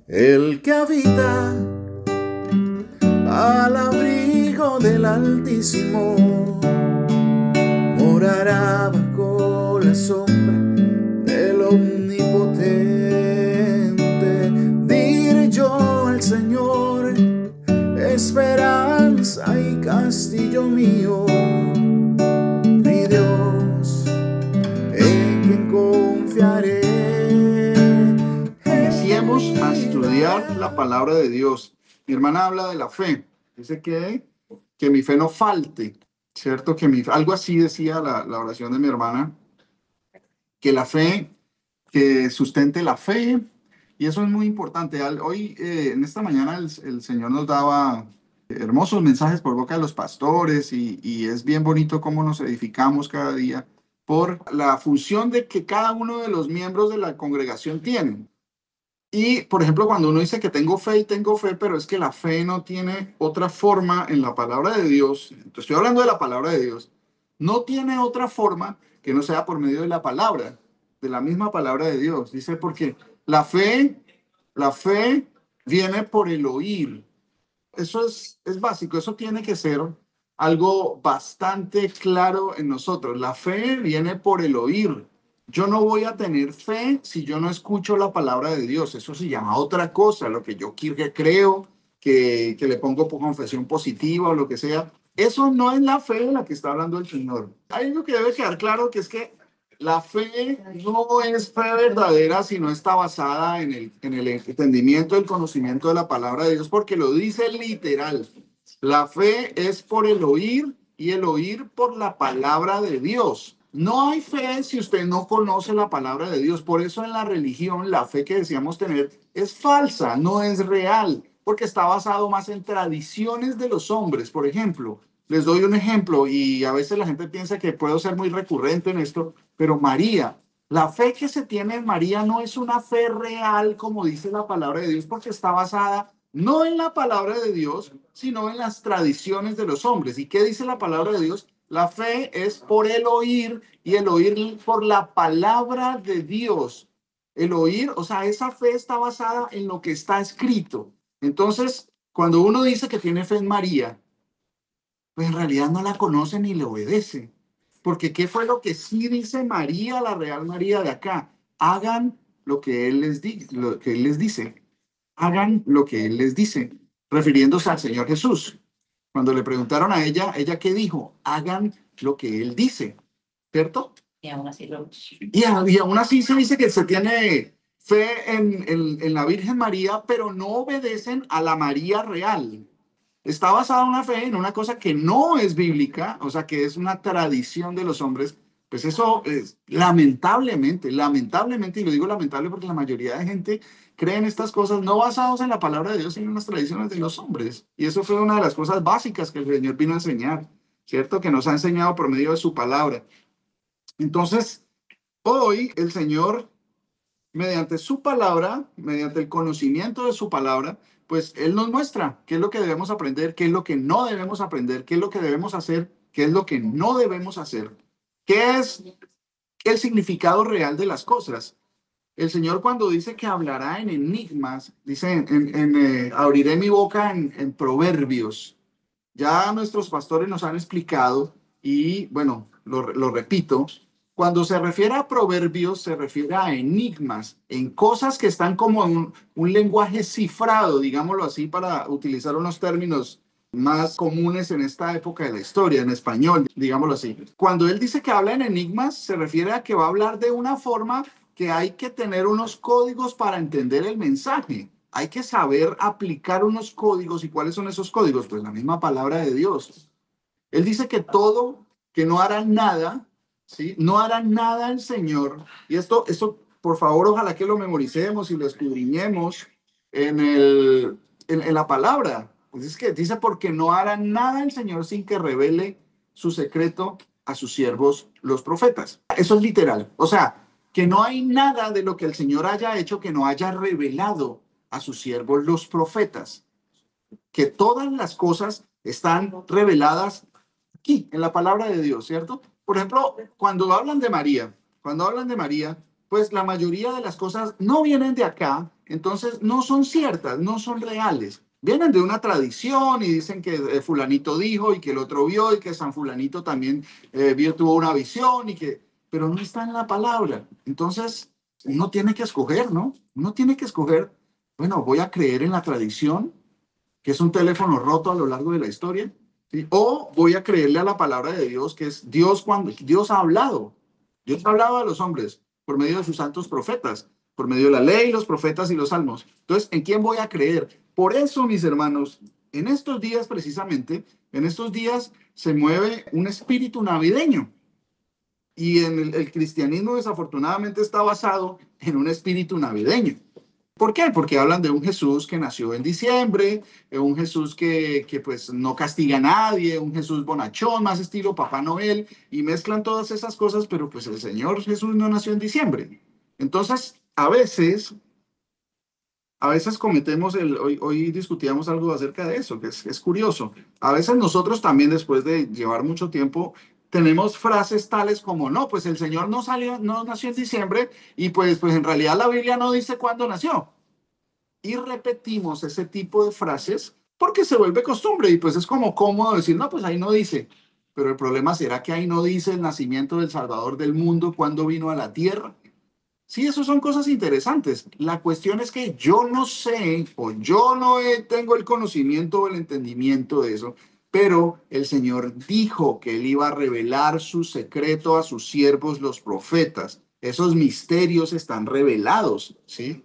El que habita al abrigo del Altísimo morará bajo la sombra del Omnipotente. Diré yo al Señor, esperanza y castillo mío, mi Dios, en quien confiaré. Iniciemos a estudiar la palabra de Dios. Mi hermana habla de la fe. Dice que mi fe no falte, ¿cierto? Algo así decía la oración de mi hermana, que la fe, que sustente la fe. Y eso es muy importante. Hoy, en esta mañana, el Señor nos daba hermosos mensajes por boca de los pastores y es bien bonito cómo nos edificamos cada día por la función de que cada uno de los miembros de la congregación tienen. Y, por ejemplo, cuando uno dice que tengo fe y tengo fe, pero es que la fe no tiene otra forma en la palabra de Dios, estoy hablando de la palabra de Dios, no tiene otra forma que no sea por medio de la palabra, de la misma palabra de Dios. Dice, porque la fe viene por el oír. Eso es básico, eso tiene que ser algo bastante claro en nosotros. La fe viene por el oír. Yo no voy a tener fe si yo no escucho la palabra de Dios. Eso se llama otra cosa, lo que yo creo, que le pongo por confesión positiva o lo que sea. Eso no es la fe de la que está hablando el Señor. Hay algo que debe quedar claro, que es que la fe no es fe verdadera si no está basada en el entendimiento, el conocimiento de la palabra de Dios, porque lo dice literal. La fe es por el oír y el oír por la palabra de Dios. No hay fe si usted no conoce la palabra de Dios. Por eso en la religión la fe que decíamos tener es falsa, no es real, porque está basado más en tradiciones de los hombres. Por ejemplo, les doy un ejemplo y a veces la gente piensa que puedo ser muy recurrente en esto, pero María, la fe que se tiene en María no es una fe real como dice la palabra de Dios, porque está basada no en la palabra de Dios, sino en las tradiciones de los hombres. ¿Y qué dice la palabra de Dios? La fe es por el oír y el oír por la palabra de Dios. El oír, o sea, esa fe está basada en lo que está escrito. Entonces, cuando uno dice que tiene fe en María, pues en realidad no la conoce ni le obedece. Porque ¿qué fue lo que sí dice María, la Real María de acá? Hagan lo que lo que él les dice. Hagan lo que él les dice, refiriéndose al Señor Jesús. Cuando le preguntaron a ella, ¿ella qué dijo? Hagan lo que él dice, ¿cierto? Y aún así se dice que se tiene fe en la Virgen María, pero no obedecen a la María real. Está basada una fe en una cosa que no es bíblica, o sea, que es una tradición de los hombres. Pues eso es lamentablemente, y lo digo lamentable porque la mayoría de gente cree en estas cosas no basados en la palabra de Dios, sino en las tradiciones de los hombres. Y eso fue una de las cosas básicas que el Señor vino a enseñar, ¿cierto? Que nos ha enseñado por medio de su palabra. Entonces, hoy el Señor, mediante su palabra, mediante el conocimiento de su palabra, pues Él nos muestra qué es lo que debemos aprender, qué es lo que no debemos aprender, qué es lo que debemos hacer, qué es lo que no debemos hacer, qué es el significado real de las cosas. El Señor cuando dice que hablará en enigmas, dice abriré mi boca en proverbios. Ya nuestros pastores nos han explicado y bueno, lo repito, cuando se refiere a proverbios se refiere a enigmas, en cosas que están como en un lenguaje cifrado, digámoslo así, para utilizar unos términos más comunes en esta época de la historia, en español, digámoslo así. Cuando él dice que habla en enigmas, se refiere a que va a hablar de una forma que hay que tener unos códigos para entender el mensaje. Hay que saber aplicar unos códigos. ¿Y cuáles son esos códigos? Pues la misma palabra de Dios. Él dice que todo, que no hará nada, ¿sí? No hará nada el Señor. Y esto, por favor, ojalá que lo memoricemos y lo escudriñemos en la palabra. Pues es que dice, porque no hará nada el Señor sin que revele su secreto a sus siervos, los profetas. Eso es literal. O sea, que no hay nada de lo que el Señor haya hecho que no haya revelado a sus siervos, los profetas. Que todas las cosas están reveladas aquí, en la palabra de Dios, ¿cierto? Por ejemplo, cuando hablan de María, pues la mayoría de las cosas no vienen de acá, entonces no son ciertas, no son reales. Vienen de una tradición y dicen que fulanito dijo y que el otro vio y que San Fulanito también tuvo una visión pero no está en la palabra. Entonces uno tiene que escoger, ¿no? Uno tiene que escoger, bueno, voy a creer en la tradición, que es un teléfono roto a lo largo de la historia, ¿sí? O voy a creerle a la palabra de Dios, que es Dios cuando Dios ha hablado. Dios ha hablado a los hombres por medio de sus santos profetas, por medio de la ley, los profetas y los salmos. Entonces, ¿en quién voy a creer? Por eso, mis hermanos, en estos días precisamente, en estos días se mueve un espíritu navideño. Y en el cristianismo desafortunadamente está basado en un espíritu navideño. ¿Por qué? Porque hablan de un Jesús que nació en diciembre, un Jesús que pues no castiga a nadie, un Jesús bonachón, más estilo Papá Noel, y mezclan todas esas cosas, pero pues el Señor Jesús no nació en diciembre. Entonces, a veces cometemos hoy discutíamos algo acerca de eso, que es curioso. A veces nosotros también, después de llevar mucho tiempo, tenemos frases tales como, no, pues el Señor no nació en diciembre, y pues en realidad la Biblia no dice cuándo nació. Y repetimos ese tipo de frases porque se vuelve costumbre y pues es como cómodo decir, no, pues ahí no dice. Pero el problema será que ahí no dice el nacimiento del Salvador del mundo, cuando vino a la tierra. Sí, eso son cosas interesantes. La cuestión es que yo no sé o yo no tengo el conocimiento o el entendimiento de eso, pero el Señor dijo que Él iba a revelar su secreto a sus siervos, los profetas. Esos misterios están revelados, ¿sí?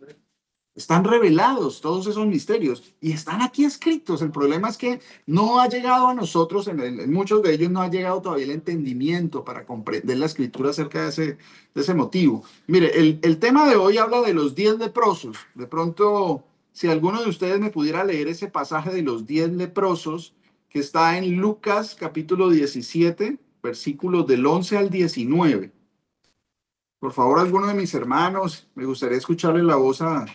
Están revelados todos esos misterios y están aquí escritos. El problema es que no ha llegado a nosotros, en muchos de ellos no ha llegado todavía el entendimiento para comprender la escritura acerca de ese motivo. Mire, el tema de hoy habla de los 10 leprosos. De pronto, si alguno de ustedes me pudiera leer ese pasaje de los 10 leprosos que está en Lucas capítulo 17, versículos del 11 al 19. Por favor, alguno de mis hermanos, me gustaría escucharle la voz a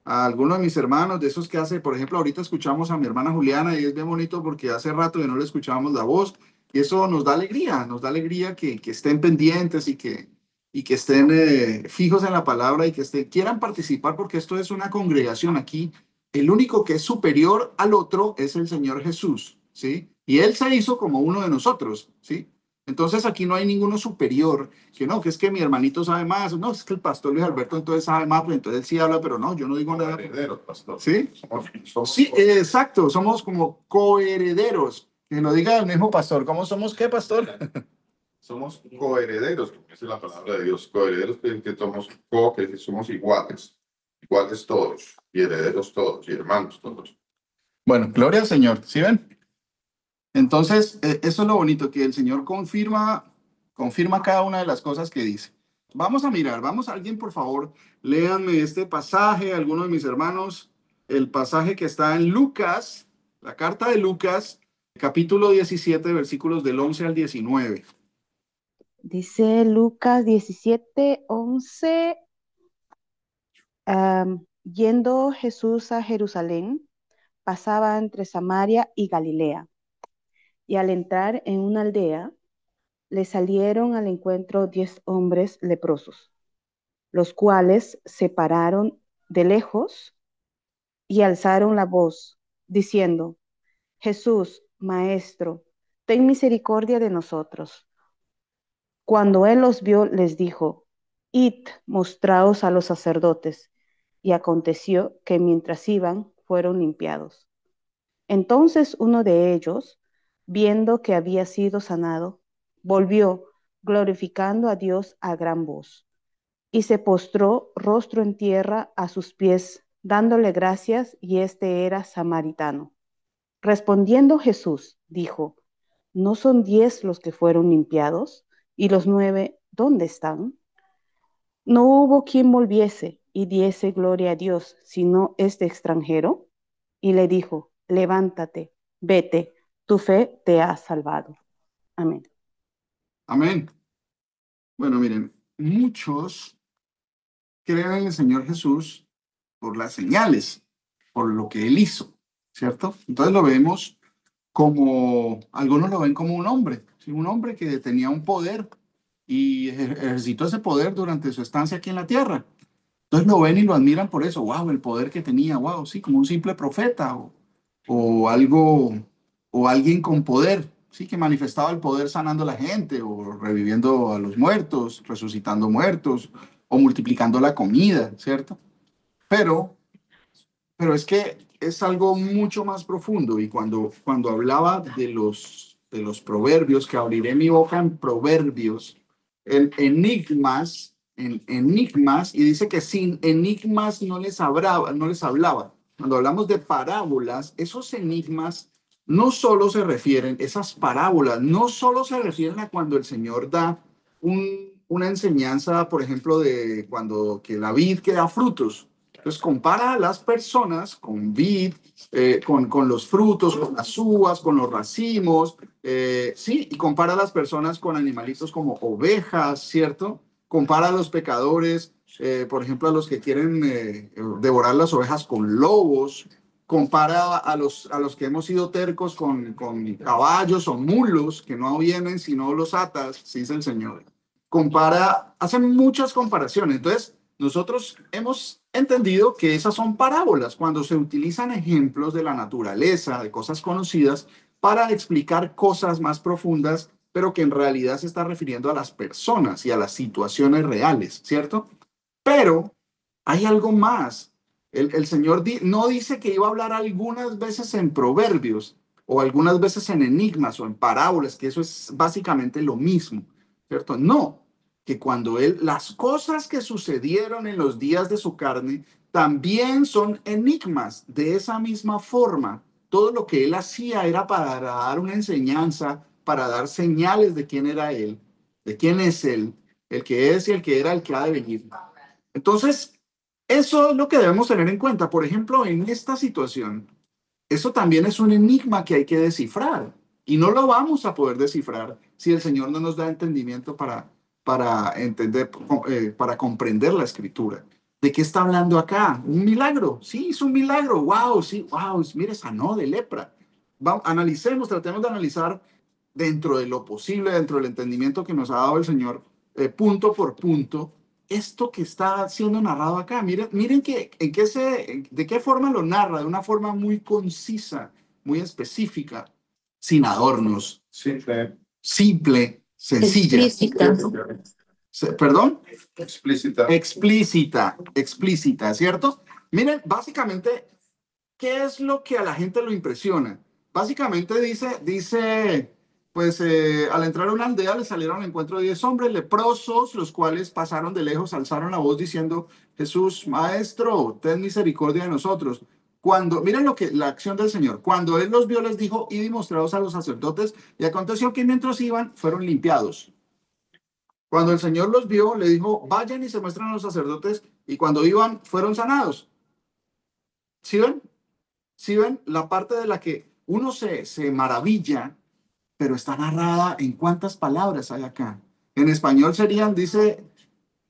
alguno de mis hermanos, de esos que hace, por ejemplo, ahorita escuchamos a mi hermana Juliana y es bien bonito porque hace rato que no le escuchábamos la voz y eso nos da alegría que estén pendientes y que estén fijos en la palabra y quieran participar porque esto es una congregación aquí. El único que es superior al otro es el Señor Jesús, ¿sí? Y Él se hizo como uno de nosotros, ¿sí? Entonces aquí no hay ninguno superior, que no, que es que mi hermanito sabe más, no, es que el pastor Luis Alberto entonces sabe más, pues entonces él sí habla, pero no, yo no digo nada. Herederos, pastor. ¿Sí? Sí, exacto, somos como coherederos. Que lo diga el mismo pastor, ¿cómo somos qué, pastor? Somos coherederos, como dice la palabra de Dios. Coherederos que somos que somos iguales, iguales todos, y herederos todos, y hermanos todos. Bueno, gloria al Señor, ¿sí ven? Entonces, eso es lo bonito, que el Señor confirma cada una de las cosas que dice. Vamos a mirar, alguien por favor, léanme este pasaje, alguno de mis hermanos, el pasaje que está en Lucas, la carta de Lucas, capítulo 17, versículos del 11 al 19. Dice Lucas 17:11, yendo Jesús a Jerusalén, pasaba entre Samaria y Galilea, y al entrar en una aldea, le salieron al encuentro 10 hombres leprosos, los cuales se pararon de lejos y alzaron la voz, diciendo: Jesús, Maestro, ten misericordia de nosotros. Cuando él los vio, les dijo: Id, mostraos a los sacerdotes. Y aconteció que mientras iban, fueron limpiados. Entonces uno de ellos, viendo que había sido sanado, volvió, glorificando a Dios a gran voz, y se postró rostro en tierra a sus pies, dándole gracias, y este era samaritano. Respondiendo Jesús, dijo: ¿No son 10 los que fueron limpiados? ¿Y los 9 dónde están? No hubo quien volviese y diese gloria a Dios, sino este extranjero. Y le dijo: levántate, vete, tu fe te ha salvado. Amén. Amén. Bueno, miren, muchos creen en el Señor Jesús por las señales, por lo que Él hizo, ¿cierto? Entonces lo vemos algunos lo ven como un hombre, ¿sí? Un hombre que tenía un poder y ejercitó ese poder durante su estancia aquí en la tierra. Entonces lo ven y lo admiran por eso. Wow, el poder que tenía, wow, sí, como un simple profeta o algo, o alguien con poder, sí, que manifestaba el poder sanando a la gente o reviviendo a los muertos, resucitando muertos o multiplicando la comida, ¿cierto? Pero, pero es que es algo mucho más profundo y cuando hablaba de los proverbios, que abriré mi boca en proverbios, en enigmas, y dice que sin enigmas no les hablaba. Cuando hablamos de parábolas, esos enigmas no solo se refieren, esas parábolas no solo se refieren a cuando el Señor da una enseñanza, por ejemplo, de cuando que la vid que da frutos. Entonces compara a las personas con vid, con los frutos, con las uvas, con los racimos, sí, y compara a las personas con animalitos como ovejas, ¿cierto? Compara a los pecadores, por ejemplo, a los que quieren devorar las ovejas con lobos, compara a los que hemos sido tercos con caballos o mulos que no vienen si no los atas, dice el Señor. Compara, hacen muchas comparaciones. Entonces, nosotros hemos entendido que esas son parábolas cuando se utilizan ejemplos de la naturaleza, de cosas conocidas, para explicar cosas más profundas, pero que en realidad se está refiriendo a las personas y a las situaciones reales, ¿cierto? Pero hay algo más. El Señor no dice que iba a hablar algunas veces en proverbios o algunas veces en enigmas o en parábolas, que eso es básicamente lo mismo, ¿cierto? No, que cuando las cosas que sucedieron en los días de su carne también son enigmas de esa misma forma. Todo lo que él hacía era para dar una enseñanza, para dar señales de quién era él, de quién es él, el que es y el que era, el que ha de venir. Entonces, eso es lo que debemos tener en cuenta. Por ejemplo, en esta situación, eso también es un enigma que hay que descifrar y no lo vamos a poder descifrar si el Señor no nos da entendimiento para entender, para comprender la escritura. ¿De qué está hablando acá? Un milagro. Sí, es un milagro. Wow, sí, wow, mire, sanó de lepra. Analicemos, tratemos de analizar dentro de lo posible, dentro del entendimiento que nos ha dado el Señor, punto por punto, esto que está siendo narrado acá. Miren de qué forma lo narra, de una forma muy concisa, muy específica, sin adornos, Simple. simple, sencilla. Explícita. ¿Perdón? Explícita. Explícita, ¿cierto? Miren, básicamente, ¿qué es lo que a la gente lo impresiona? Básicamente dice, pues al entrar a una aldea le salieron al encuentro 10 hombres leprosos, los cuales pasaron de lejos, alzaron la voz diciendo, Jesús, Maestro, ten misericordia de nosotros. Miren la acción del Señor. Cuando Él los vio, les dijo, id y mostraos a los sacerdotes, y aconteció que mientras iban, fueron limpiados. Cuando el Señor los vio, le dijo, vayan y se muestran a los sacerdotes, y cuando iban, fueron sanados. ¿Sí ven? ¿Sí ven? La parte de la que uno se maravilla, pero está narrada en cuántas palabras hay acá. En español serían, dice,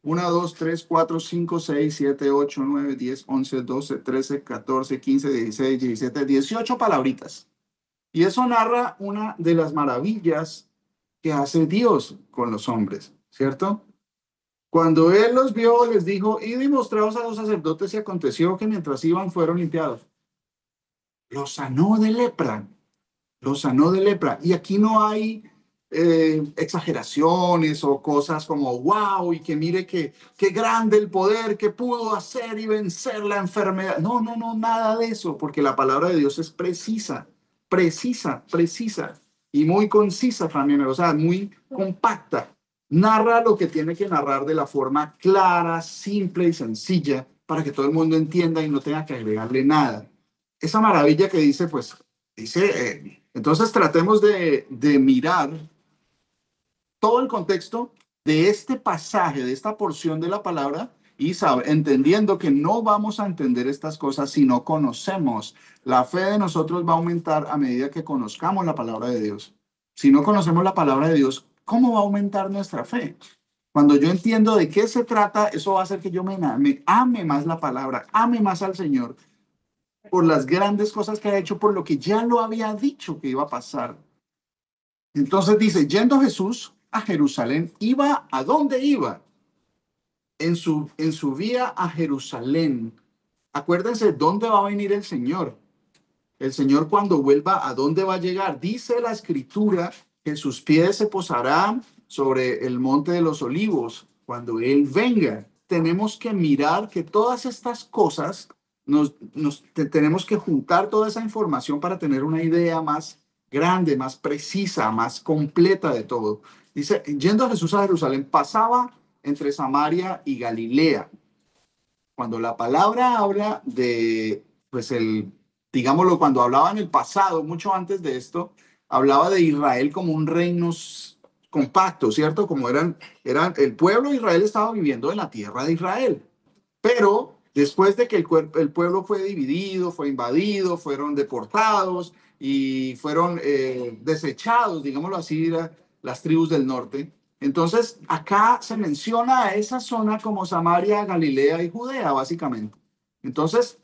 1, 2, 3, 4, 5, 6, 7, 8, 9, 10, 11, 12, 13, 14, 15, 16, 17, 18 palabritas. Y eso narra una de las maravillas que hace Dios con los hombres, ¿cierto? Cuando Él los vio, les dijo, id y mostraos a los sacerdotes, y aconteció que mientras iban fueron limpiados. Los sanó de lepra, los sanó de lepra. Y aquí no hay exageraciones o cosas como, wow, y que mire qué grande el poder que pudo hacer y vencer la enfermedad. No, nada de eso, porque la palabra de Dios es precisa y muy concisa también, o sea, muy compacta. Narra lo que tiene que narrar de la forma clara, simple y sencilla para que todo el mundo entienda y no tenga que agregarle nada. Esa maravilla que dice, pues, entonces tratemos de mirar todo el contexto de este pasaje, de esta porción de la palabra, y entendiendo que no vamos a entender estas cosas si no conocemos. La fe de nosotros va a aumentar a medida que conozcamos la palabra de Dios. Si no conocemos la palabra de Dios, ¿cómo va a aumentar nuestra fe? Cuando yo entiendo de qué se trata, eso va a hacer que yo me ame más la palabra, ame más al Señor, por las grandes cosas que ha hecho, por lo que ya lo había dicho que iba a pasar. Entonces dice, yendo Jesús, a Jerusalén. ¿Iba a dónde iba? En su vía a Jerusalén. Acuérdense, ¿dónde va a venir el Señor? El Señor cuando vuelva, ¿a dónde va a llegar? Dice la Escritura que sus pies se posarán sobre el monte de los olivos cuando Él venga. Tenemos que mirar que todas estas cosas, tenemos que juntar toda esa información para tener una idea más grande, más precisa, más completa de todo. Dice, yendo Jesús a Jerusalén, pasaba entre Samaria y Galilea. Cuando la palabra habla de, pues digámoslo, cuando hablaba en el pasado, mucho antes de esto, hablaba de Israel como un reino compacto, ¿cierto? Como eran el pueblo de Israel estaba viviendo en la tierra de Israel. Pero después de que el pueblo fue dividido, fue invadido, fueron deportados y fueron desechados, digámoslo así, las tribus del norte. Entonces, acá se menciona a esa zona como Samaria, Galilea y Judea, básicamente. Entonces,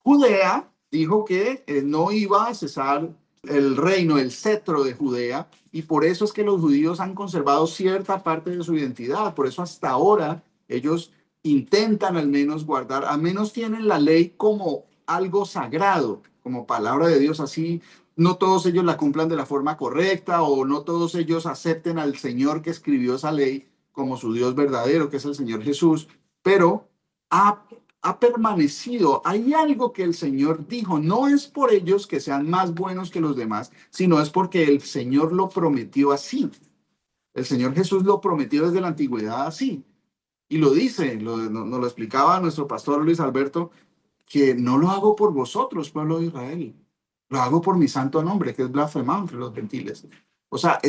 Judea dijo que no iba a cesar el reino, el cetro de Judea, y por eso es que los judíos han conservado cierta parte de su identidad. Por eso hasta ahora ellos intentan al menos guardar, al menos tienen la ley como algo sagrado, como palabra de Dios, así no todos ellos la cumplan de la forma correcta o no todos ellos acepten al Señor que escribió esa ley como su Dios verdadero, que es el Señor Jesús, pero ha permanecido. Hay algo que el Señor dijo, no es por ellos que sean más buenos que los demás, sino es porque el Señor lo prometió así. El Señor Jesús lo prometió desde la antigüedad así. Y lo dice, nos lo explicaba nuestro pastor Luis Alberto, que no lo hago por vosotros, pueblo de Israel. Lo hago por mi santo nombre, que es blasfemado entre los gentiles. O sea,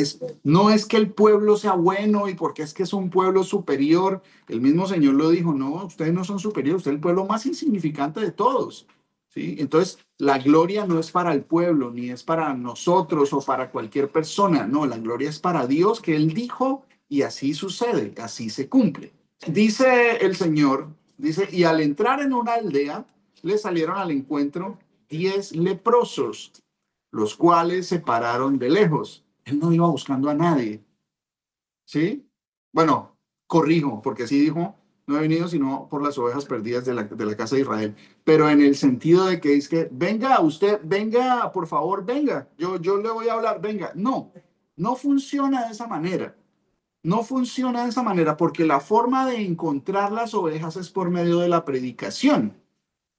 no es que el pueblo sea bueno y porque es que es un pueblo superior. El mismo Señor lo dijo, no, ustedes no son superiores, ustedes es el pueblo más insignificante de todos. ¿Sí? Entonces, la gloria no es para el pueblo, ni es para nosotros o para cualquier persona. No, la gloria es para Dios, que Él dijo, y así sucede, así se cumple. Dice el Señor, dice, y al entrar en una aldea, le salieron al encuentro 10 leprosos, los cuales se pararon de lejos. Él no iba buscando a nadie. ¿Sí? Bueno, corrijo, porque sí dijo, no he venido sino por las ovejas perdidas de la casa de Israel. Pero en el sentido de que es que, venga, usted, venga, por favor, venga, yo le voy a hablar, venga. No, no funciona de esa manera. No funciona de esa manera porque la forma de encontrar las ovejas es por medio de la predicación.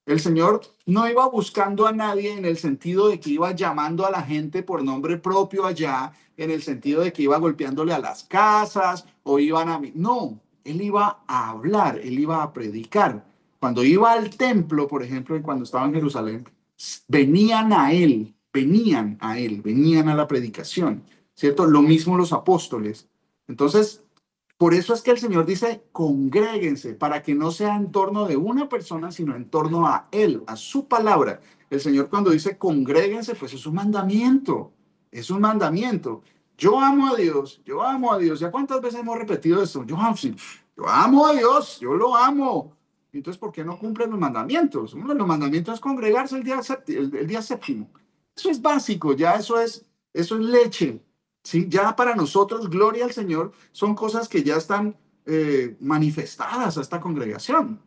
El Señor no iba buscando a nadie en el sentido de que iba llamando a la gente por nombre propio allá, en el sentido de que iba golpeándole a las casas o iban a... No, Él iba a hablar, Él iba a predicar. Cuando iba al templo, por ejemplo, y cuando estaba en Jerusalén, venían a Él, venían a la predicación, ¿cierto? Lo mismo los apóstoles. Entonces, por eso es que el Señor dice, congréguense, para que no sea en torno de una persona, sino en torno a Él, a su palabra. El Señor cuando dice congréguense, pues es un mandamiento, es un mandamiento. Yo amo a Dios, yo amo a Dios. ¿Ya cuántas veces hemos repetido esto? Yo amo a Dios, yo lo amo. Entonces, ¿por qué no cumplen los mandamientos? Uno de los mandamientos es congregarse el día séptimo. Eso es básico, ya eso es leche. Sí, ya para nosotros, gloria al Señor, son cosas que ya están manifestadas a esta congregación.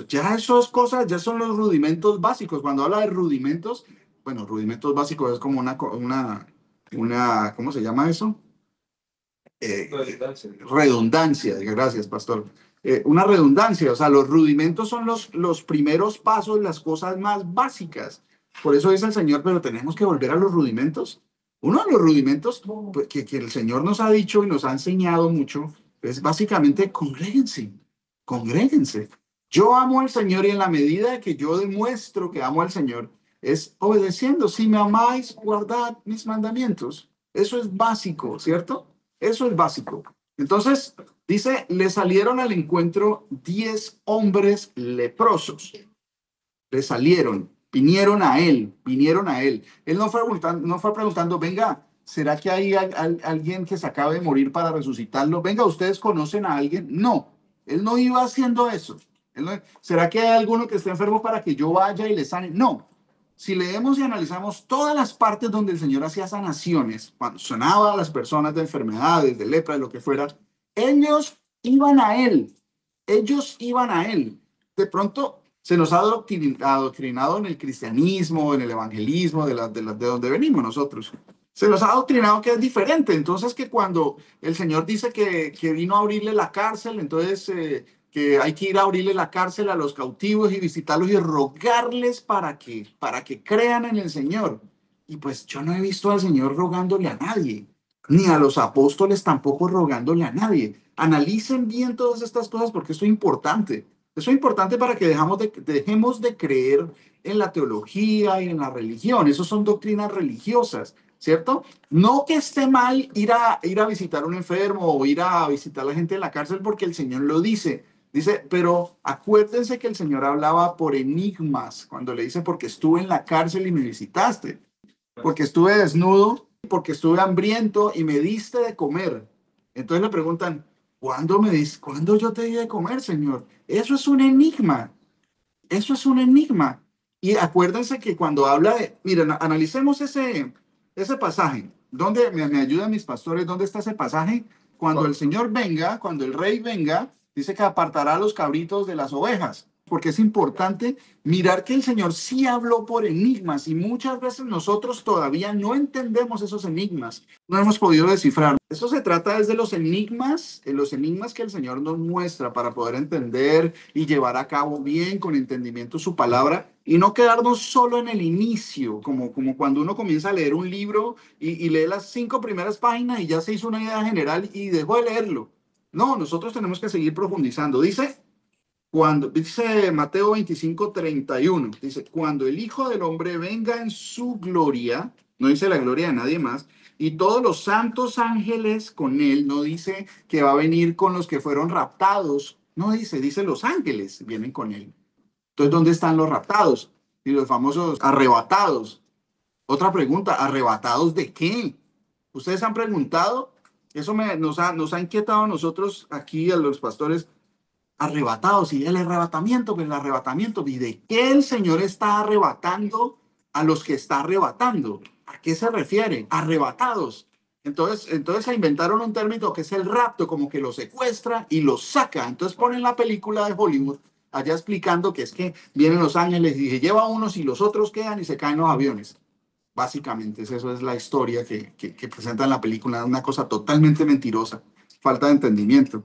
Ya eso es cosas, ya son los rudimentos básicos. Cuando habla de rudimentos, bueno, rudimentos básicos es como ¿cómo se llama eso? Redundancia, gracias, pastor. Una redundancia, o sea, los rudimentos son los primeros pasos, las cosas más básicas. Por eso dice el Señor, pero tenemos que volver a los rudimentos. Uno de los rudimentos pues, que el Señor nos ha dicho y nos ha enseñado mucho es básicamente congréguense, congréguense. Yo amo al Señor y en la medida que yo demuestro que amo al Señor es obedeciendo. Si me amáis, guardad mis mandamientos. Eso es básico, ¿cierto? Eso es básico. Entonces, dice, le salieron al encuentro 10 hombres leprosos. Le salieron, vinieron a él. Él no fue preguntando, venga, ¿será que hay alguien que se acabe de morir para resucitarlo? Venga, ¿ustedes conocen a alguien? No, él no iba haciendo eso. ¿Será que hay alguno que esté enfermo para que yo vaya y le sane? No, si leemos y analizamos todas las partes donde el Señor hacía sanaciones, cuando sanaba a las personas de enfermedades, de lepra, de lo que fuera, ellos iban a Él. Ellos iban a Él. De pronto se nos ha adoctrinado en el cristianismo, en el evangelismo, de donde venimos nosotros. Se nos ha adoctrinado que es diferente. Entonces, que cuando el Señor dice que vino a abrirle la cárcel, entonces que hay que ir a abrirle la cárcel a los cautivos y visitarlos y rogarles para que crean en el Señor. Y pues yo no he visto al Señor rogándole a nadie, ni a los apóstoles tampoco rogándole a nadie. Analicen bien todas estas cosas porque esto es importante. Eso es importante para que dejemos de creer en la teología y en la religión. Eso son doctrinas religiosas, ¿cierto? No que esté mal ir a visitar a un enfermo o ir a visitar a la gente en la cárcel porque el Señor lo dice. Dice, pero acuérdense que el Señor hablaba por enigmas cuando le dice, porque estuve en la cárcel y me visitaste, porque estuve desnudo, porque estuve hambriento y me diste de comer. Entonces le preguntan, ¿cuándo yo te di de comer, Señor? Eso es un enigma. Eso es un enigma. Y acuérdense que cuando habla de, miren, analicemos ese pasaje. ¿Dónde me ayudan mis pastores? ¿Dónde está ese pasaje? Cuando el Señor venga, cuando el Rey venga, dice que apartará a los cabritos de las ovejas. Porque es importante mirar que el Señor sí habló por enigmas y muchas veces nosotros todavía no entendemos esos enigmas. No hemos podido descifrar. Eso se trata desde los enigmas que el Señor nos muestra para poder entender y llevar a cabo bien con entendimiento su palabra y no quedarnos solo en el inicio, como cuando uno comienza a leer un libro y lee las 5 primeras páginas y ya se hizo una idea general y dejó de leerlo. No, nosotros tenemos que seguir profundizando. Dice Mateo 25:31, dice, cuando el Hijo del Hombre venga en su gloria, no dice la gloria de nadie más, y todos los santos ángeles con él, no dice que va a venir con los que fueron raptados, no dice los ángeles vienen con él. Entonces, ¿dónde están los raptados? Y los famosos arrebatados. Otra pregunta, ¿arrebatados de qué? ¿Ustedes han preguntado? Eso nos ha inquietado a nosotros aquí, a los pastores, arrebatados, y el arrebatamiento, ¿y de qué el Señor está arrebatando a los que está arrebatando? ¿A qué se refiere? Arrebatados. Entonces se inventaron un término que es el rapto, como que los secuestra y los saca. Entonces ponen la película de Hollywood allá explicando que es que vienen los ángeles y se lleva a unos y los otros quedan y se caen los aviones. Básicamente, eso es la historia que presenta en la película, una cosa totalmente mentirosa, falta de entendimiento.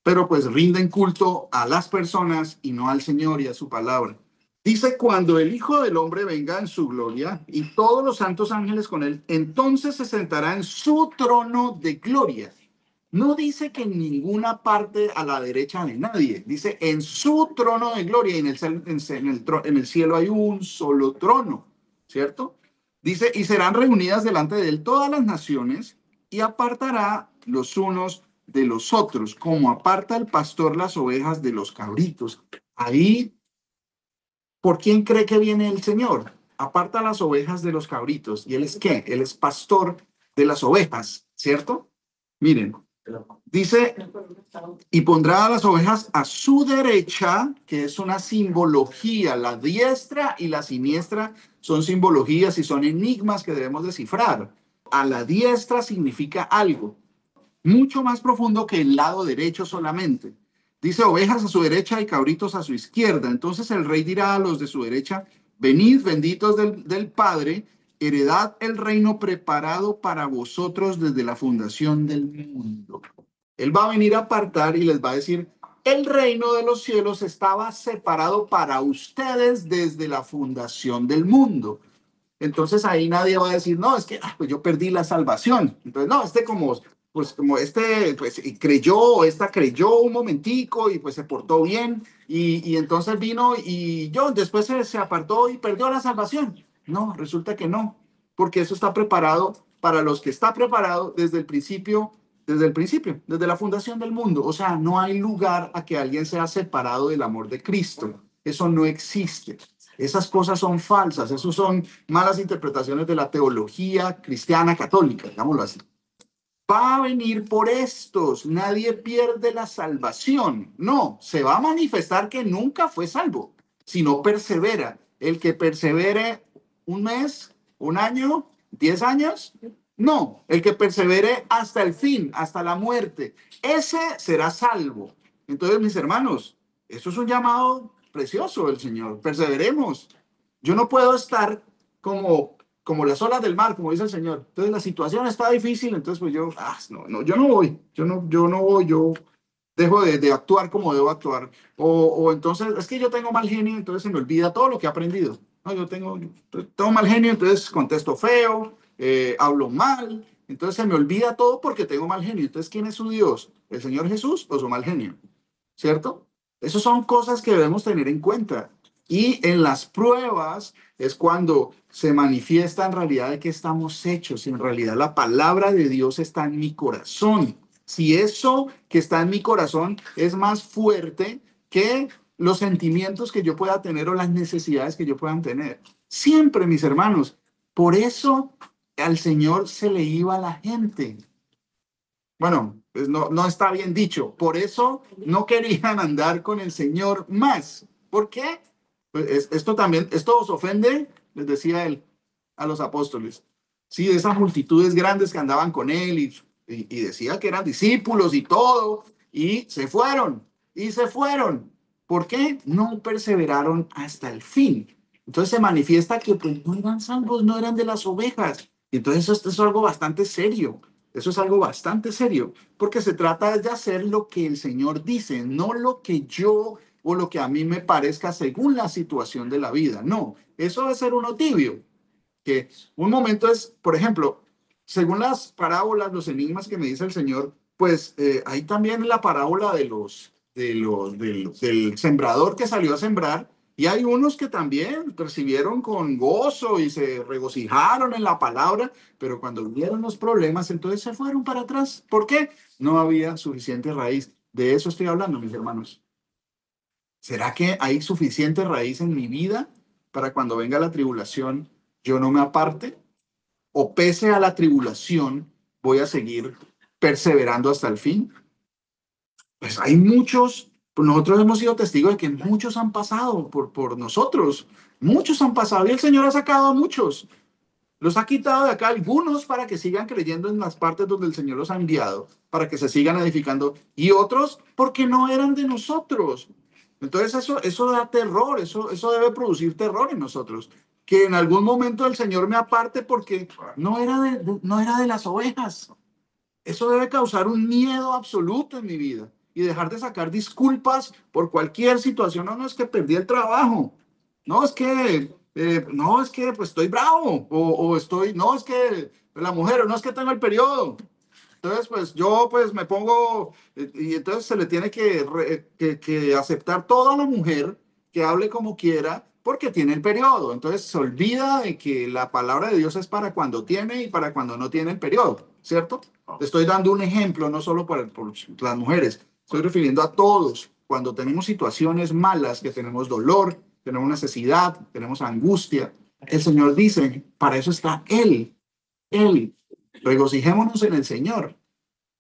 Pero pues rinden culto a las personas y no al Señor y a su palabra. Dice, cuando el Hijo del Hombre venga en su gloria y todos los santos ángeles con él, entonces se sentará en su trono de gloria. No dice que en ninguna parte a la derecha de nadie, dice en su trono de gloria, y en el cielo hay un solo trono, ¿cierto? Dice, y serán reunidas delante de él todas las naciones y apartará los unos de los otros, como aparta el pastor las ovejas de los cabritos. Ahí, ¿por quién cree que viene el Señor? Aparta las ovejas de los cabritos. ¿Y él es qué? Él es pastor de las ovejas, ¿cierto? Miren, dice, y pondrá a las ovejas a su derecha, que es una simbología. La diestra y la siniestra son simbologías y son enigmas que debemos descifrar. A la diestra significa algo mucho más profundo que el lado derecho solamente. Dice, ovejas a su derecha y cabritos a su izquierda. Entonces el rey dirá a los de su derecha, venid benditos del Padre, heredad el reino preparado para vosotros desde la fundación del mundo. Él va a venir a apartar y les va a decir, el reino de los cielos estaba separado para ustedes desde la fundación del mundo. Entonces ahí nadie va a decir, no, es que pues yo perdí la salvación. Entonces, no, pues creyó, o esta creyó un momentico y pues se portó bien y entonces vino y después se apartó y perdió la salvación. No, resulta que no, porque eso está preparado para los que está preparado desde el principio, desde la fundación del mundo. O sea, no hay lugar a que alguien sea separado del amor de Cristo. Eso no existe. Esas cosas son falsas, eso son malas interpretaciones de la teología cristiana católica, digámoslo así. Va a venir por estos, nadie pierde la salvación. No, se va a manifestar que nunca fue salvo, sino persevera. El que persevere un mes, un año, 10 años. No, el que persevere hasta el fin, hasta la muerte, ese será salvo. Entonces, mis hermanos, eso es un llamado precioso del Señor. Perseveremos. Yo no puedo estar como las olas del mar, como dice el Señor. Entonces la situación está difícil, entonces pues yo, yo no voy, yo no voy, yo dejo de actuar como debo actuar. O entonces, es que yo tengo mal genio, entonces se me olvida todo lo que he aprendido. No, yo tengo mal genio, entonces contesto feo, hablo mal, entonces se me olvida todo porque tengo mal genio. Entonces, ¿quién es su Dios? ¿El Señor Jesús o su mal genio? ¿Cierto? Esas son cosas que debemos tener en cuenta. Y en las pruebas es cuando se manifiesta en realidad de qué estamos hechos. En realidad la palabra de Dios está en mi corazón. Si eso que está en mi corazón es más fuerte que los sentimientos que yo pueda tener o las necesidades que yo puedan tener. Siempre, mis hermanos. Por eso al Señor se le iba la gente. Bueno, pues no está bien dicho. Por eso no querían andar con el Señor más. ¿Por qué? Pues esto os ofende, les decía él a los apóstoles. Sí, de esas multitudes grandes que andaban con él y decía que eran discípulos y todo, y se fueron, y se fueron. ¿Por qué? No perseveraron hasta el fin. Entonces se manifiesta que pues, no eran salvos, no eran de las ovejas. Y entonces esto es algo bastante serio. Eso es algo bastante serio, porque se trata de hacer lo que el Señor dice, no lo que yo o lo que a mí me parezca según la situación de la vida. No, eso debe ser uno tibio. Que un momento es, por ejemplo, según las parábolas, los enigmas que me dice el Señor, pues hay también la parábola del sembrador que salió a sembrar. Y hay unos que también recibieron con gozo y se regocijaron en la palabra, pero cuando vieron los problemas, entonces se fueron para atrás. ¿Por qué? No había suficiente raíz. De eso estoy hablando, mis hermanos. ¿Será que hay suficiente raíz en mi vida para cuando venga la tribulación yo no me aparte? ¿O pese a la tribulación voy a seguir perseverando hasta el fin? Pues hay muchos, pues nosotros hemos sido testigos de que muchos han pasado por nosotros, muchos han pasado y el Señor ha sacado a muchos, los ha quitado de acá algunos para que sigan creyendo en las partes donde el Señor los ha enviado, para que se sigan edificando y otros porque no eran de nosotros. Entonces eso da terror, eso debe producir terror en nosotros, que en algún momento el Señor me aparte porque no era de las ovejas. Eso debe causar un miedo absoluto en mi vida y dejar de sacar disculpas por cualquier situación. No, no es que perdí el trabajo. No es que pues estoy bravo o estoy, no es que la mujer, no es que tengo el periodo. Entonces, pues yo pues me pongo y entonces se le tiene que aceptar toda la mujer que hable como quiera porque tiene el periodo. Entonces se olvida de que la palabra de Dios es para cuando tiene y para cuando no tiene el periodo, ¿cierto? Estoy dando un ejemplo, no solo por las mujeres, estoy refiriendo a todos. Cuando tenemos situaciones malas, que tenemos dolor, tenemos necesidad, tenemos angustia, el Señor dice, para eso está Él. Regocijémonos en el Señor,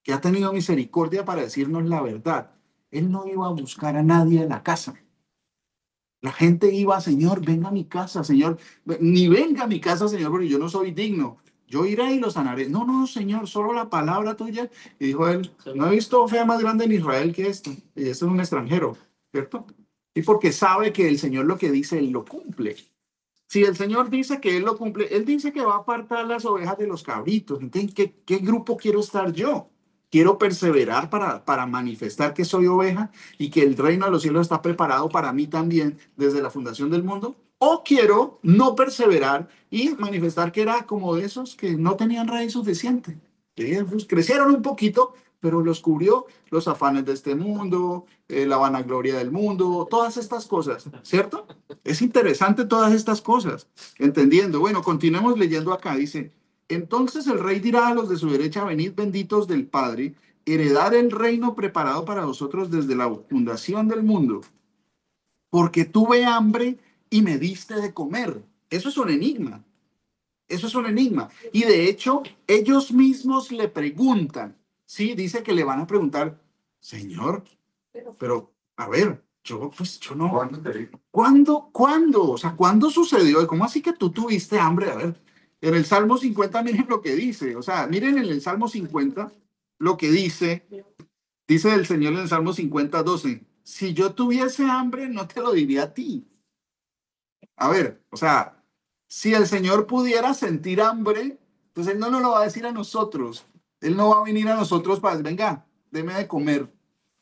que ha tenido misericordia para decirnos la verdad. Él no iba a buscar a nadie en la casa. La gente iba, Señor, venga a mi casa, Señor. Ni venga a mi casa, Señor, porque yo no soy digno. Yo iré y lo sanaré. No, no, Señor, solo la palabra tuya. Y dijo él, no he visto fe más grande en Israel que esto. Y este es un extranjero, ¿cierto? Y porque sabe que el Señor lo que dice, Él lo cumple. Si el Señor dice que Él lo cumple, Él dice que va a apartar las ovejas de los cabritos. Entonces, ¿qué grupo quiero estar yo? Quiero perseverar para manifestar que soy oveja y que el reino de los cielos está preparado para mí también desde la fundación del mundo. O quiero no perseverar y manifestar que era como de esos que no tenían raíz suficiente. Que pues, crecieron un poquito, pero los cubrió los afanes de este mundo, la vanagloria del mundo, todas estas cosas, ¿cierto? Es interesante todas estas cosas, entendiendo. Bueno, continuemos leyendo acá, dice, entonces el rey dirá a los de su derecha, venid benditos del Padre, heredar el reino preparado para vosotros desde la fundación del mundo, porque tuve hambre y me diste de comer. Eso es un enigma. Eso es un enigma. Y de hecho, ellos mismos le preguntan, ¿sí? Dice que le van a preguntar, Señor, pero a ver, Yo no. ¿Cuándo te digo? ¿Cuándo? O sea, ¿cuándo sucedió? ¿Cómo así que tú tuviste hambre? A ver, en el Salmo 50 miren lo que dice. O sea, miren en el Salmo 50 lo que dice el Señor en el Salmo 50:12. Si yo tuviese hambre, no te lo diría a ti. A ver, o sea, si el Señor pudiera sentir hambre, entonces Él no nos lo va a decir a nosotros. Él no va a venir a nosotros para decir, venga, deme de comer,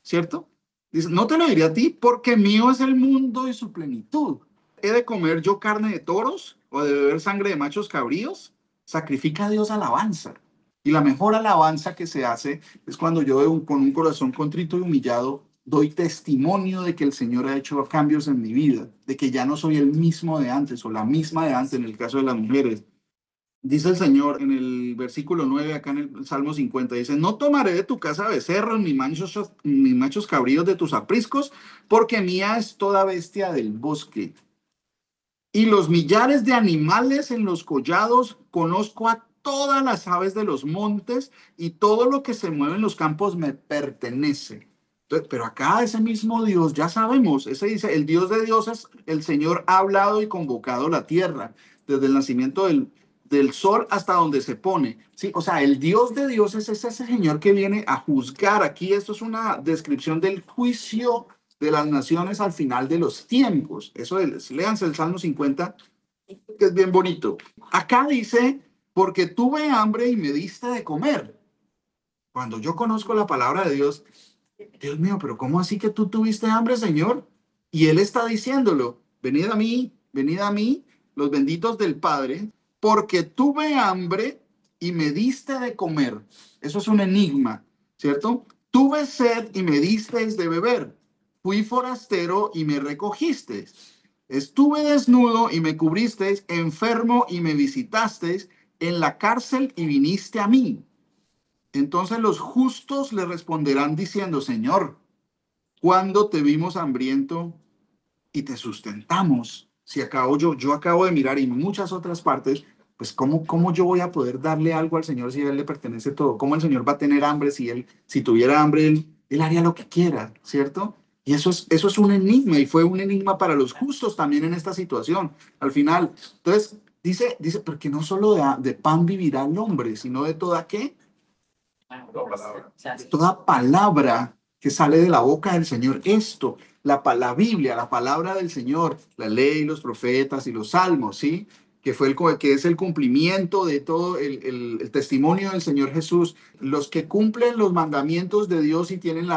¿cierto? Dice, no te lo diría a ti, porque mío es el mundo y su plenitud. ¿He de comer yo carne de toros o de beber sangre de machos cabríos? Sacrifica a Dios alabanza. Y la mejor alabanza que se hace es cuando yo con un corazón contrito y humillado doy testimonio de que el Señor ha hecho cambios en mi vida, de que ya no soy el mismo de antes o la misma de antes en el caso de las mujeres. Dice el Señor en el versículo 9, acá en el Salmo 50, dice, no tomaré de tu casa becerros ni machos cabríos de tus apriscos, porque mía es toda bestia del bosque. Y los millares de animales en los collados, conozco a todas las aves de los montes y todo lo que se mueve en los campos me pertenece. Entonces, pero acá ese mismo Dios, ya sabemos, ese dice, el Dios de dioses, el Señor ha hablado y convocado la tierra, desde el nacimiento del sol hasta donde se pone. Sí, o sea, el Dios de dioses es ese Señor que viene a juzgar. Aquí esto es una descripción del juicio de las naciones al final de los tiempos. Eso es, léanse el Salmo 50, que es bien bonito. Acá dice, porque tuve hambre y me diste de comer. Cuando yo conozco la palabra de Dios, Dios mío, pero ¿cómo así que tú tuviste hambre, Señor? Y Él está diciéndolo, venid a mí, los benditos del Padre, porque tuve hambre y me diste de comer. Eso es un enigma, ¿cierto? Tuve sed y me disteis de beber. Fui forastero y me recogisteis. Estuve desnudo y me cubristeis, enfermo y me visitasteis, en la cárcel y viniste a mí. Entonces los justos le responderán diciendo, Señor, ¿cuándo te vimos hambriento y te sustentamos? Si yo acabo de mirar y muchas otras partes, pues ¿cómo yo voy a poder darle algo al Señor si a Él le pertenece todo? ¿Cómo el Señor va a tener hambre si tuviera hambre, él haría lo que quiera, ¿cierto? Y eso es un enigma y fue un enigma para los justos también en esta situación. Al final, entonces, dice, porque no solo de pan vivirá el hombre, sino de toda ¿qué? Toda palabra que sale de la boca del Señor. Esto, la Biblia, la palabra del Señor, la ley, los profetas y los salmos, ¿sí? Que es el cumplimiento de todo el testimonio del Señor Jesús, los que cumplen los mandamientos de Dios y tienen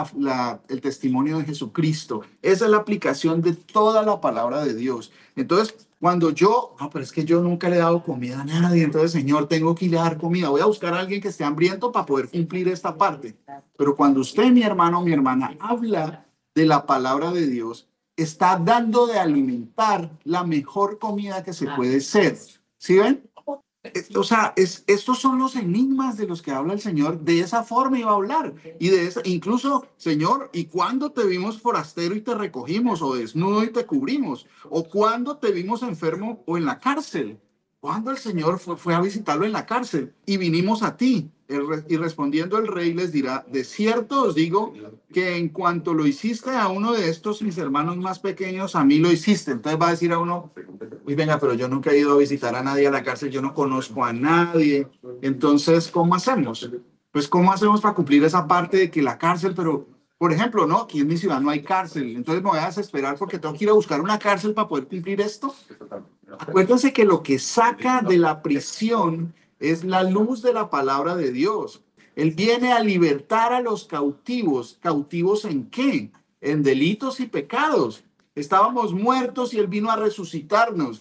el testimonio de Jesucristo. Esa es la aplicación de toda la palabra de Dios. Entonces, cuando pero es que yo nunca le he dado comida a nadie, entonces, Señor, tengo que ir a dar comida. Voy a buscar a alguien que esté hambriento para poder cumplir esta parte. Pero cuando usted, mi hermano o mi hermana, habla de la palabra de Dios, está dando de alimentar la mejor comida que se puede ser. ¿Sí ven? O sea, estos son los enigmas de los que habla el Señor. De esa forma iba a hablar. Y incluso, Señor, ¿y cuándo te vimos forastero y te recogimos? ¿O desnudo y te cubrimos? ¿O cuándo te vimos enfermo o en la cárcel? ¿Cuándo el Señor fue a visitarlo en la cárcel? Y vinimos a ti. Y respondiendo el rey les dirá, de cierto os digo que en cuanto lo hiciste a uno de estos mis hermanos más pequeños, a mí lo hiciste. Entonces va a decir a uno, uy, venga, pero yo nunca he ido a visitar a nadie a la cárcel, yo no conozco a nadie. Entonces, ¿cómo hacemos? Pues, ¿cómo hacemos para cumplir esa parte de que la cárcel, pero, por ejemplo, no, aquí en mi ciudad no hay cárcel, entonces me voy a desesperar porque tengo que ir a buscar una cárcel para poder cumplir esto? Acuérdense que lo que saca de la prisión es la luz de la palabra de Dios. Él viene a libertar a los cautivos. ¿Cautivos en qué? En delitos y pecados. Estábamos muertos y Él vino a resucitarnos.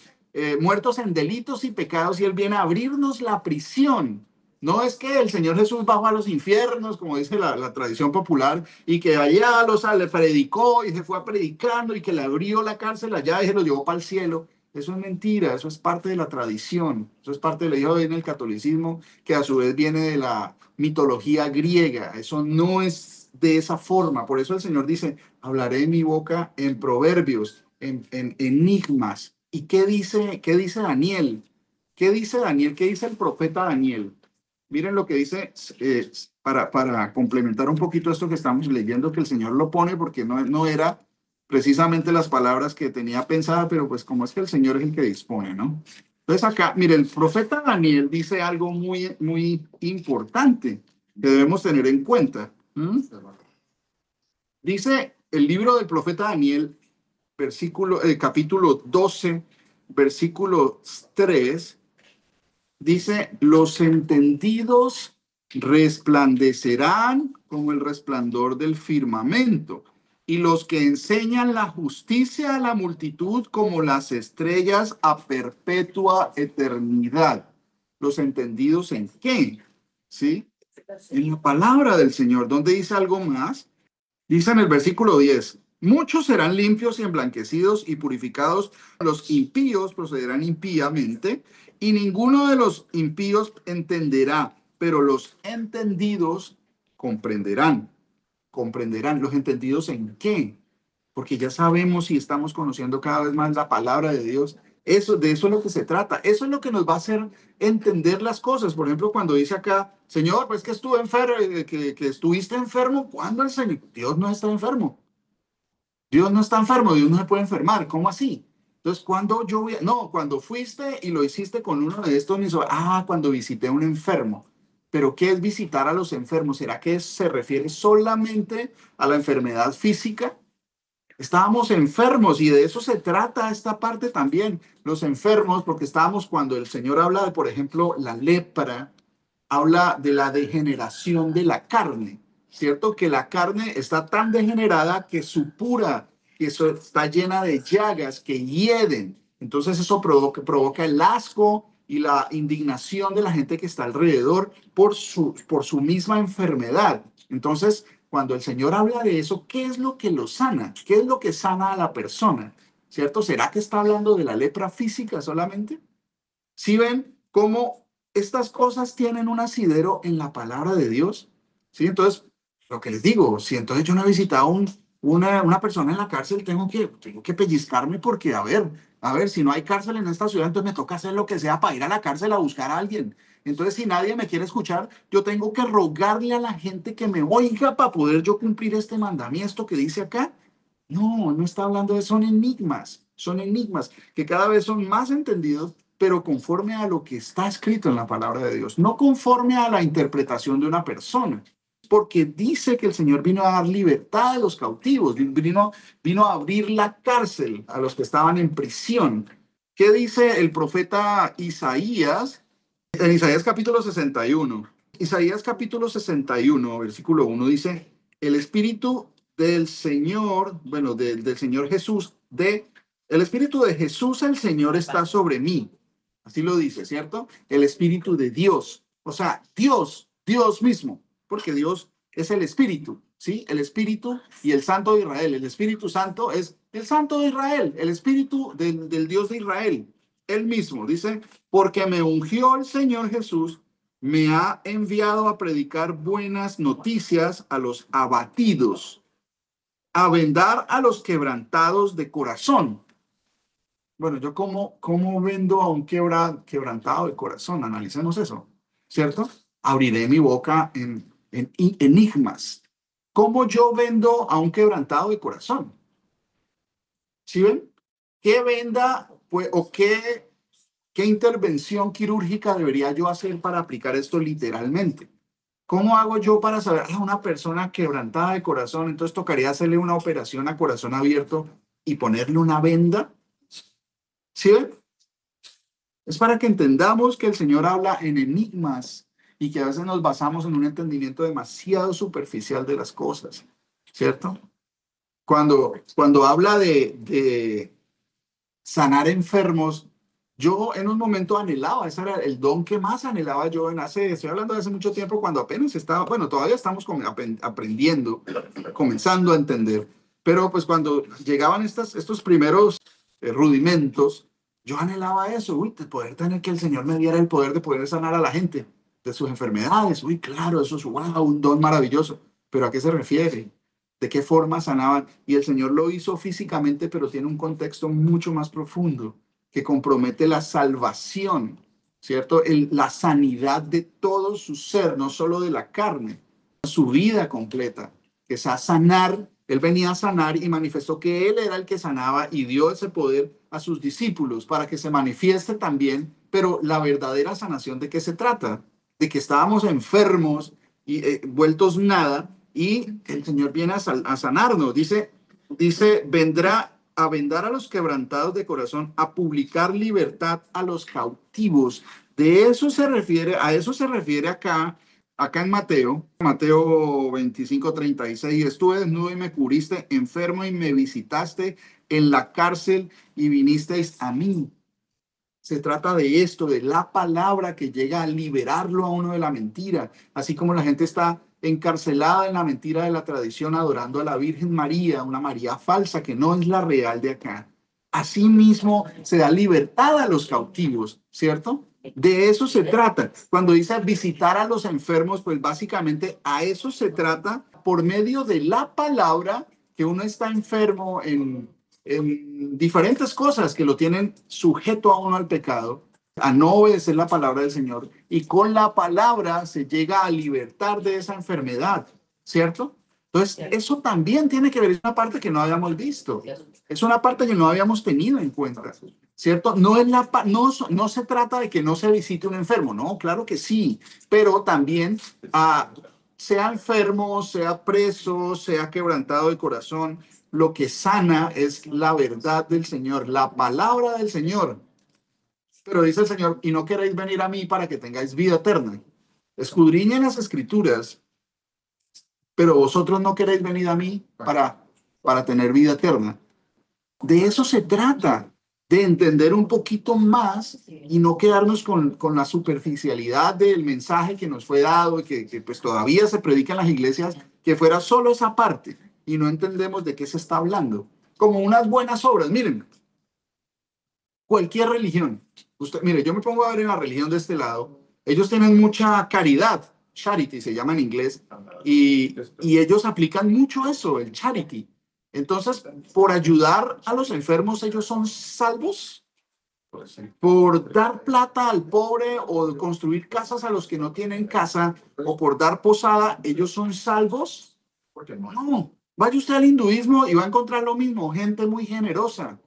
Muertos en delitos y pecados y Él viene a abrirnos la prisión. No es que el Señor Jesús bajó a los infiernos, como dice la tradición popular, y que allá le predicó y se fue predicando y que le abrió la cárcel allá y se lo llevó para el cielo. Eso es mentira, eso es parte de la tradición, eso es parte de lo que viene el catolicismo, que a su vez viene de la mitología griega. Eso no es de esa forma. Por eso el Señor dice, hablaré en mi boca en proverbios, en enigmas. ¿Y qué dice Daniel? ¿Qué dice Daniel? ¿Qué dice el profeta Daniel? Miren lo que dice, para complementar un poquito esto que estamos leyendo, que el Señor lo pone porque no era precisamente las palabras que tenía pensada, pero pues como es que el Señor es el que dispone, ¿no? Entonces acá, mire, el profeta Daniel dice algo muy, muy importante que debemos tener en cuenta. Dice el libro del profeta Daniel, capítulo 12, versículo 3, dice, los entendidos resplandecerán como el resplandor del firmamento, y los que enseñan la justicia a la multitud como las estrellas a perpetua eternidad. ¿Los entendidos en qué? ¿Sí? En la palabra del Señor. ¿Dónde dice algo más? Dice en el versículo 10, muchos serán limpios y emblanquecidos y purificados, los impíos procederán impíamente, y ninguno de los impíos entenderá, pero los entendidos comprenderán. ¿Comprenderán? ¿Los entendidos en qué? Porque ya sabemos y estamos conociendo cada vez más la palabra de Dios. De eso es lo que se trata. Eso es lo que nos va a hacer entender las cosas. Por ejemplo, cuando dice acá, Señor, pues que estuve enfermo, que estuviste enfermo, ¿cuándo el Señor? Dios no está enfermo. Dios no está enfermo, Dios no se puede enfermar. ¿Cómo así? Entonces, cuando yo voy no, cuando fuiste y lo hiciste con uno de estos mis, cuando visité a un enfermo. Pero ¿qué es visitar a los enfermos? ¿Será que se refiere solamente a la enfermedad física? Estábamos enfermos y de eso se trata esta parte también, los enfermos, porque estábamos cuando el Señor habla de, por ejemplo, la lepra, habla de la degeneración de la carne, ¿cierto? Que la carne está tan degenerada que supura, que eso está llena de llagas que hieden. Entonces eso provoca el asco y la indignación de la gente que está alrededor por su misma enfermedad. Entonces, cuando el Señor habla de eso, ¿qué es lo que lo sana? ¿Qué es lo que sana a la persona? ¿Cierto? ¿Será que está hablando de la lepra física solamente? ¿Sí ven cómo estas cosas tienen un asidero en la palabra de Dios? ¿Sí? Entonces, lo que les digo, si entonces yo no he visitado una persona en la cárcel, tengo que pellizcarme porque, a ver, si no hay cárcel en esta ciudad, entonces me toca hacer lo que sea para ir a la cárcel a buscar a alguien. Entonces, si nadie me quiere escuchar, yo tengo que rogarle a la gente que me oiga para poder yo cumplir este mandamiento que dice acá. No, no está hablando de, son enigmas que cada vez son más entendidos, pero conforme a lo que está escrito en la palabra de Dios, no conforme a la interpretación de una persona, porque dice que el Señor vino a dar libertad a los cautivos, vino a abrir la cárcel a los que estaban en prisión. ¿Qué dice el profeta Isaías? En Isaías capítulo 61. Isaías capítulo 61, versículo 1 dice, el Espíritu del Señor, bueno, del Señor Jesús, el Espíritu de Jesús el Señor está sobre mí. Así lo dice, ¿cierto? El Espíritu de Dios. O sea, Dios mismo, porque Dios es el Espíritu, ¿sí? El Espíritu y el Santo de Israel. El Espíritu Santo es el Santo de Israel, el Espíritu del Dios de Israel. Él mismo dice, porque me ungió el Señor Jesús, me ha enviado a predicar buenas noticias a los abatidos, a vendar a los quebrantados de corazón. Bueno, yo cómo vendo a un quebrantado de corazón, analicemos eso, ¿cierto? Abriré mi boca en enigmas. ¿Cómo yo vendo a un quebrantado de corazón? ¿Sí ven? ¿Qué venda pues, o qué intervención quirúrgica debería yo hacer para aplicar esto literalmente? ¿Cómo hago yo para saber a una persona quebrantada de corazón? Entonces tocaría hacerle una operación a corazón abierto y ponerle una venda. ¿Sí ven? Es para que entendamos que el Señor habla en enigmas y que a veces nos basamos en un entendimiento demasiado superficial de las cosas, ¿cierto? Cuando habla de sanar enfermos, yo en un momento anhelaba, ese era el don que más anhelaba yo estoy hablando de hace mucho tiempo, cuando apenas estaba, bueno, todavía estamos aprendiendo, comenzando a entender, pero pues cuando llegaban estos primeros rudimentos, yo anhelaba eso, de poder tener que el Señor me diera el poder de poder sanar a la gente de sus enfermedades, claro, eso es un don maravilloso, pero ¿a qué se refiere? ¿De qué forma sanaban? Y el Señor lo hizo físicamente, pero tiene un contexto mucho más profundo que compromete la salvación, ¿cierto? La sanidad de todo su ser, no solo de la carne, su vida completa, que es a sanar Él venía a sanar y manifestó que Él era el que sanaba y dio ese poder a sus discípulos para que se manifieste también. Pero la verdadera sanación, ¿de qué se trata? De que estábamos enfermos y vueltos nada, y el Señor viene a sanarnos. Dice, vendrá a vendar a los quebrantados de corazón, a publicar libertad a los cautivos. De eso se refiere, a eso se refiere acá en Mateo 25:36. Estuve desnudo y me cubriste, enfermo y me visitaste, en la cárcel y vinisteis a mí. Se trata de esto, de la palabra que llega a liberarlo a uno de la mentira. Así como la gente está encarcelada en la mentira de la tradición, adorando a la Virgen María, una María falsa que no es la real de acá. Asimismo, se da libertad a los cautivos, ¿cierto? De eso se trata. Cuando dice visitar a los enfermos, pues básicamente a eso se trata por medio de la palabra, que uno está enfermo en diferentes cosas que lo tienen sujeto a uno al pecado, a no obedecer la palabra del Señor, y con la palabra se llega a libertar de esa enfermedad, ¿cierto? Entonces, eso también tiene que ver, es una parte que no habíamos visto, es una parte que no habíamos tenido en cuenta, ¿cierto? No se trata de que no se visite un enfermo, no, claro que sí, pero también sea enfermo, sea preso, sea quebrantado de corazón, lo que sana es la verdad del Señor, la palabra del Señor. Pero dice el Señor, y no queréis venir a mí para que tengáis vida eterna. Escudriñen las escrituras, pero vosotros no queréis venir a mí para tener vida eterna. De eso se trata, de entender un poquito más y no quedarnos con la superficialidad del mensaje que nos fue dado y que pues todavía se predica en las iglesias, que fuera solo esa parte y no entendemos de qué se está hablando. Como unas buenas obras, miren, cualquier religión. Mire, yo me pongo a ver en la religión de este lado, ellos tienen mucha caridad, charity se llama en inglés, y ellos aplican mucho eso, el charity. Entonces, por ayudar a los enfermos, ellos son salvos. Por dar plata al pobre o construir casas a los que no tienen casa o por dar posada, ellos son salvos. No, vaya usted al hinduismo y va a encontrar lo mismo, gente muy generosa.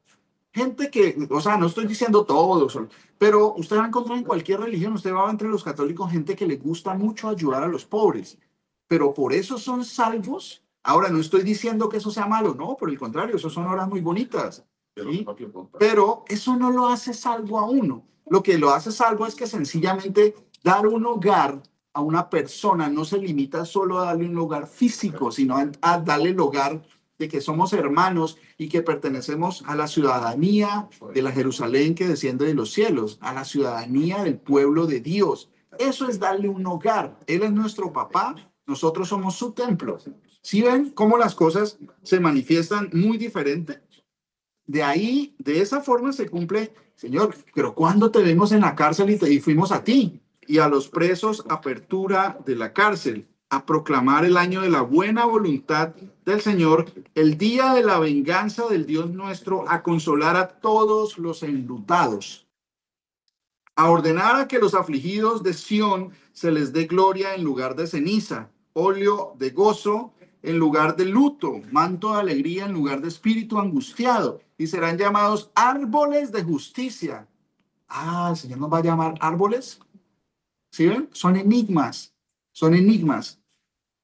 Gente que, o sea, no estoy diciendo todos, pero usted va a encontrar en cualquier religión, usted va entre los católicos gente que le gusta mucho ayudar a los pobres, pero por eso son salvos. Ahora, no estoy diciendo que eso sea malo, no, por el contrario, eso son obras muy bonitas, ¿sí? Pero eso no lo hace salvo a uno. Lo que lo hace salvo es que sencillamente dar un hogar a una persona no se limita solo a darle un hogar físico, sino a darle el hogar de que somos hermanos y que pertenecemos a la ciudadanía de la Jerusalén que desciende de los cielos, a la ciudadanía del pueblo de Dios. Eso es darle un hogar. Él es nuestro papá, nosotros somos su templo. ¿Sí ven cómo las cosas se manifiestan muy diferente? De ahí, de esa forma se cumple, Señor, pero ¿cuándo te vimos en la cárcel y fuimos a ti? Y a los presos, apertura de la cárcel, a proclamar el año de la buena voluntad del Señor, el día de la venganza del Dios nuestro, a consolar a todos los enlutados, a ordenar a que los afligidos de Sión se les dé gloria en lugar de ceniza, óleo de gozo en lugar de luto, manto de alegría en lugar de espíritu angustiado, y serán llamados árboles de justicia. El Señor nos va a llamar árboles. ¿Sí ven? Son enigmas, son enigmas.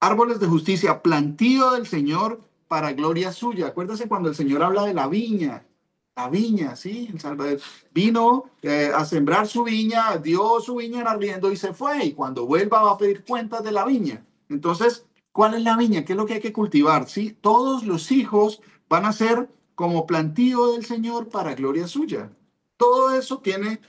Árboles de justicia, plantío del Señor para gloria suya. Acuérdense cuando el Señor habla de la viña, ¿sí? El Salvador vino a sembrar su viña, dio su viña en arriendo y se fue. Y cuando vuelva va a pedir cuentas de la viña. Entonces, ¿cuál es la viña? ¿Qué es lo que hay que cultivar? ¿Sí? Todos los hijos van a ser como plantío del Señor para gloria suya. Todo eso tiene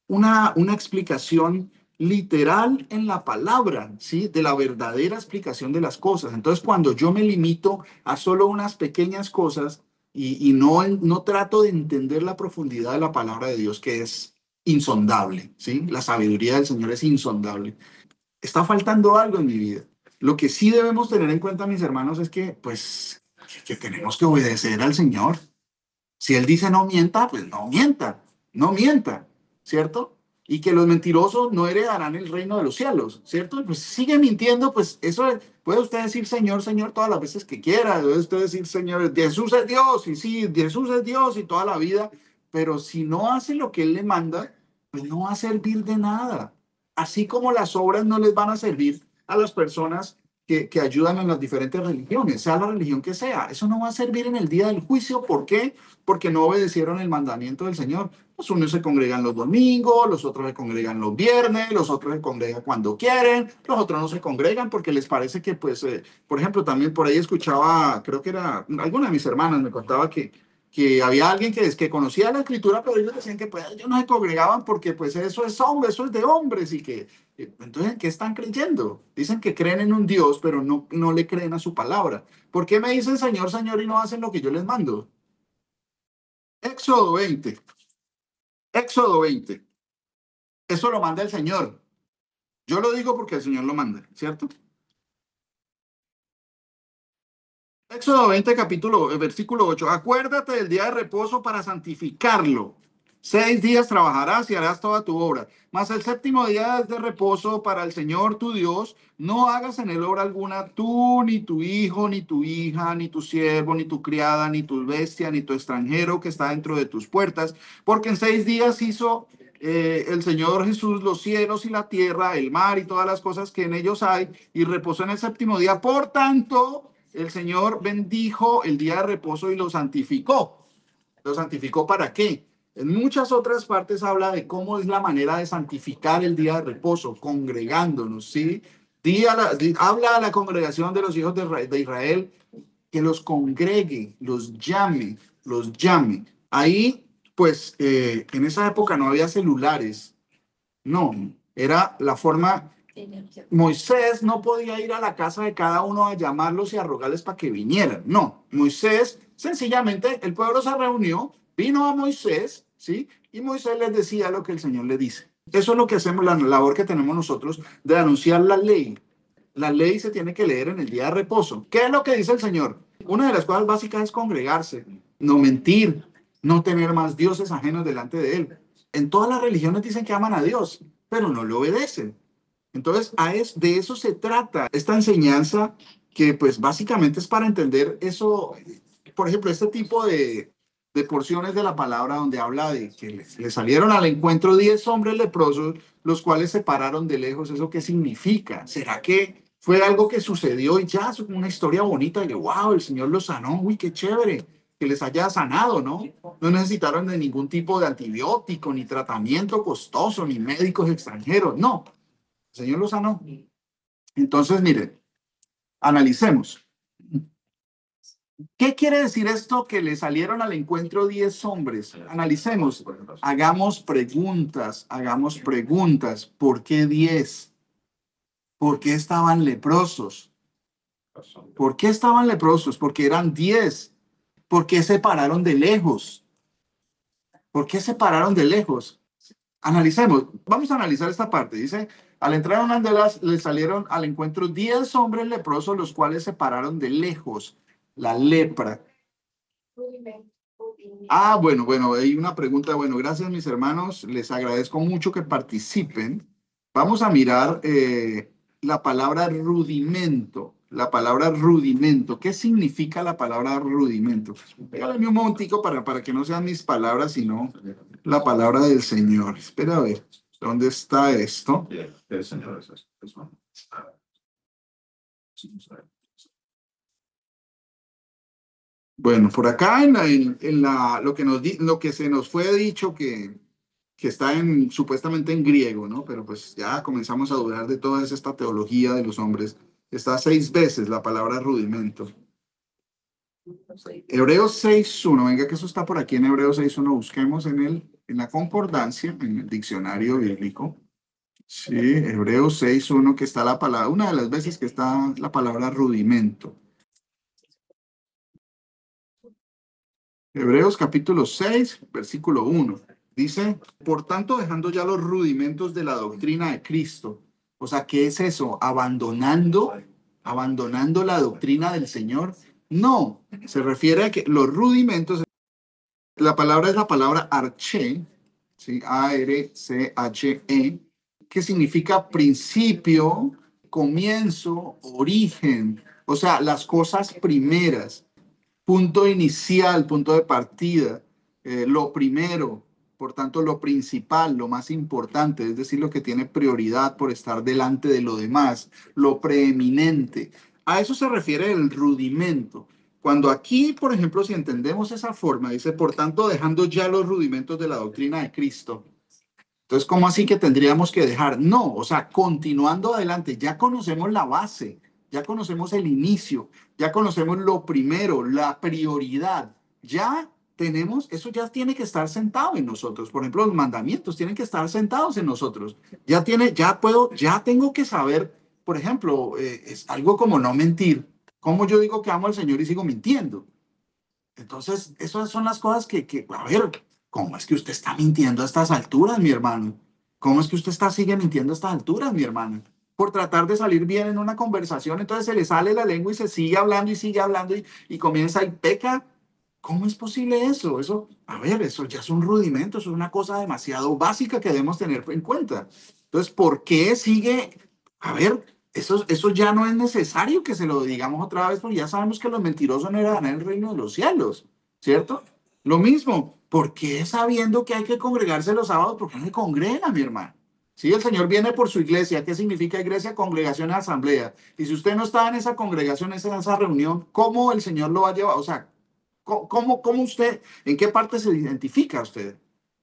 una explicación literal en la palabra, ¿sí? De la verdadera explicación de las cosas. Entonces, cuando yo me limito a solo unas pequeñas cosas y no trato de entender la profundidad de la palabra de Dios, que es insondable, ¿sí? La sabiduría del Señor es insondable. Está faltando algo en mi vida. Lo que sí debemos tener en cuenta, mis hermanos, es que, pues, que tenemos que obedecer al Señor. Si Él dice no mienta, pues no mienta, no mienta, ¿cierto? y que los mentirosos no heredarán el reino de los cielos, ¿cierto? Pues sigue mintiendo, pues eso puede usted decir Señor, Señor todas las veces que quiera, puede usted decir Señor, Jesús es Dios, y sí, Jesús es Dios y toda la vida, pero si no hace lo que Él le manda, pues no va a servir de nada. Así como las obras no les van a servir a las personas que ayudan en las diferentes religiones, sea la religión que sea, eso no va a servir en el día del juicio. ¿Por qué? Porque no obedecieron el mandamiento del Señor. Los unos se congregan los domingos, los otros se congregan los viernes, los otros se congregan cuando quieren, los otros no se congregan porque les parece que, pues, por ejemplo, también por ahí escuchaba, creo que era alguna de mis hermanas me contaba que había alguien que conocía la escritura, pero ellos decían que pues, ellos no se congregaban porque pues eso es hombre, eso es de hombres y que, entonces, ¿en qué están creyendo? Dicen que creen en un Dios, pero no le creen a su palabra. ¿Por qué me dicen Señor, Señor y no hacen lo que yo les mando? Éxodo 20. Éxodo 20. Eso lo manda el Señor. Yo lo digo porque el Señor lo manda, ¿cierto? Éxodo 20, versículo 8. Acuérdate del día de reposo para santificarlo. 6 días trabajarás y harás toda tu obra. Mas el séptimo día es de reposo para el Señor tu Dios. No hagas en él obra alguna tú, ni tu hijo, ni tu hija, ni tu siervo, ni tu criada, ni tu bestia, ni tu extranjero que está dentro de tus puertas. Porque en 6 días hizo el Señor Jesús los cielos y la tierra, el mar y todas las cosas que en ellos hay, y reposó en el séptimo día. Por tanto, el Señor bendijo el día de reposo y lo santificó. ¿Lo santificó para qué? En muchas otras partes habla de cómo es la manera de santificar el día de reposo, congregándonos, ¿sí? Habla a la congregación de los hijos de Israel que los congregue, los llame, los llame. Ahí, pues, en esa época no había celulares, no, era la forma. Moisés no podía ir a la casa de cada uno a llamarlos y a rogarles para que vinieran. No, Moisés, sencillamente, el pueblo se reunió, vino a Moisés, ¿sí? Y Moisés les decía lo que el Señor le dice. Eso es lo que hacemos, la labor que tenemos nosotros de anunciar la ley. La ley se tiene que leer en el día de reposo. ¿Qué es lo que dice el Señor? Una de las cosas básicas es congregarse, no mentir, no tener más dioses ajenos delante de Él. En todas las religiones dicen que aman a Dios, pero no lo obedecen. Entonces, de eso se trata esta enseñanza que pues básicamente es para entender eso, por ejemplo, este tipo de porciones de la palabra donde habla de que le salieron al encuentro 10 hombres leprosos, los cuales se pararon de lejos. ¿Eso qué significa? ¿Será que fue algo que sucedió y ya es una historia bonita y de wow, el Señor los sanó? Uy, qué chévere que les haya sanado, ¿no? No necesitaron de ningún tipo de antibiótico, ni tratamiento costoso, ni médicos extranjeros, no. El Señor lo sanó. Entonces, miren, analicemos. ¿Qué quiere decir esto que le salieron al encuentro 10 hombres? Analicemos. Hagamos preguntas, hagamos preguntas. ¿Por qué 10? ¿Por qué estaban leprosos? ¿Por qué estaban leprosos? Porque eran 10. ¿Por qué se pararon de lejos? ¿Por qué se pararon de lejos? Analicemos, vamos a analizar esta parte. Dice, al entrar a una de las, le salieron al encuentro 10 hombres leprosos, los cuales se pararon de lejos. La lepra. Bueno, hay una pregunta. Bueno, gracias mis hermanos, les agradezco mucho que participen. Vamos a mirar la palabra rudimento. La palabra rudimento. ¿Qué significa la palabra rudimento? Regálame un momentico para que no sean mis palabras, sino la palabra del Señor. Espera a ver, ¿dónde está esto? Bueno, por acá lo que se nos fue dicho que está supuestamente en griego, ¿no? Pero pues ya comenzamos a dudar de toda esta teología de los hombres. Está 6 veces la palabra rudimento. Hebreos 6.1, venga que eso está por aquí en Hebreos 6.1, busquemos en la concordancia, en el diccionario bíblico. Sí, Hebreos 6.1, que está la palabra, una de las veces que está la palabra rudimento. Hebreos capítulo 6, versículo 1. Dice, por tanto, dejando ya los rudimentos de la doctrina de Cristo. O sea, ¿qué es eso? Abandonando la doctrina del Señor. No, se refiere a que los rudimentos, la palabra es la palabra arché, ¿sí? ARCHE, que significa principio, comienzo, origen, o sea, las cosas primeras, punto inicial, punto de partida, lo primero, por tanto, lo principal, lo más importante, es decir, lo que tiene prioridad por estar delante de lo demás, lo preeminente. A eso se refiere el rudimento. Cuando aquí, por ejemplo, si entendemos esa forma, dice, por tanto, dejando ya los rudimentos de la doctrina de Cristo. Entonces, ¿cómo así que tendríamos que dejar? No, o sea, continuando adelante, ya conocemos la base, ya conocemos el inicio, ya conocemos lo primero, la prioridad. Ya tenemos, eso ya tiene que estar sentado en nosotros. Por ejemplo, los mandamientos tienen que estar sentados en nosotros. Ya tiene, ya puedo, ya tengo que saber, por ejemplo, es algo como no mentir. ¿Cómo yo digo que amo al Señor y sigo mintiendo? Entonces, esas son las cosas a ver, ¿cómo es que usted está mintiendo a estas alturas, mi hermano? ¿Cómo es que usted sigue mintiendo a estas alturas, mi hermano? Por tratar de salir bien en una conversación, entonces se le sale la lengua y se sigue hablando y comienza y peca. ¿Cómo es posible eso? Eso, a ver, eso ya es un rudimento, eso es una cosa demasiado básica que debemos tener en cuenta. Entonces, ¿por qué sigue? A ver, eso ya no es necesario que se lo digamos otra vez, porque ya sabemos que los mentirosos no heredarán el reino de los cielos, ¿cierto? Lo mismo, ¿por qué sabiendo que hay que congregarse los sábados? ¿Por qué no se congrega, mi hermano? Si el Señor viene por su iglesia, ¿qué significa iglesia? Congregación, asamblea. Y si usted no está en esa congregación, en esa reunión, ¿cómo el Señor lo va a llevar? O sea, ¿cómo usted, en qué parte se identifica usted?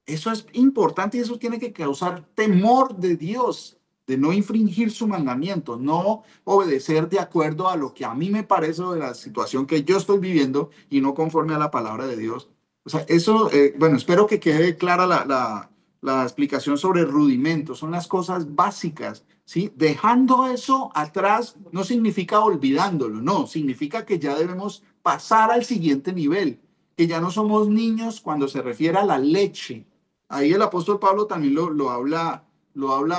Eso es importante y eso tiene que causar temor de Dios, de no infringir su mandamiento, no obedecer de acuerdo a lo que a mí me parece de la situación que yo estoy viviendo y no conforme a la palabra de Dios. O sea, eso, bueno, espero que quede clara la explicación sobre rudimentos, son las cosas básicas, ¿sí? Dejando eso atrás no significa olvidándolo, no, significa que ya debemos pasar al siguiente nivel, que ya no somos niños cuando se refiere a la leche. Ahí el apóstol Pablo también lo habla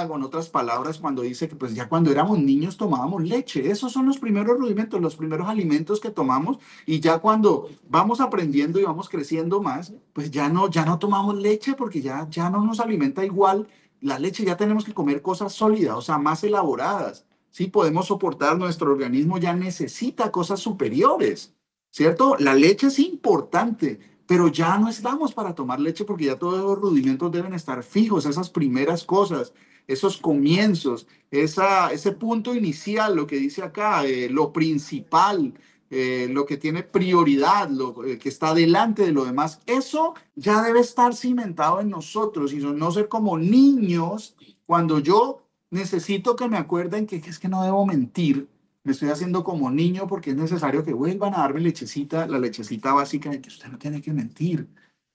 con otras palabras cuando dice que pues ya cuando éramos niños tomábamos leche. Esos son los primeros rudimentos, los primeros alimentos que tomamos y ya cuando vamos aprendiendo y vamos creciendo más, pues ya no tomamos leche porque ya no nos alimenta igual la leche, ya tenemos que comer cosas sólidas, o sea, más elaboradas. Sí, podemos soportar, nuestro organismo ya necesita cosas superiores, ¿cierto? La leche es importante, pero ya no estamos para tomar leche porque ya todos los rudimentos deben estar fijos, esas primeras cosas, esos comienzos, ese punto inicial, lo que dice acá, lo principal, lo que tiene prioridad, lo que está delante de lo demás, eso ya debe estar cimentado en nosotros y no ser como niños cuando yo necesito que me acuerden que es que no debo mentir. Me estoy haciendo como niño porque es necesario que vuelvan a darme lechecita, la lechecita básica de que usted no tiene que mentir.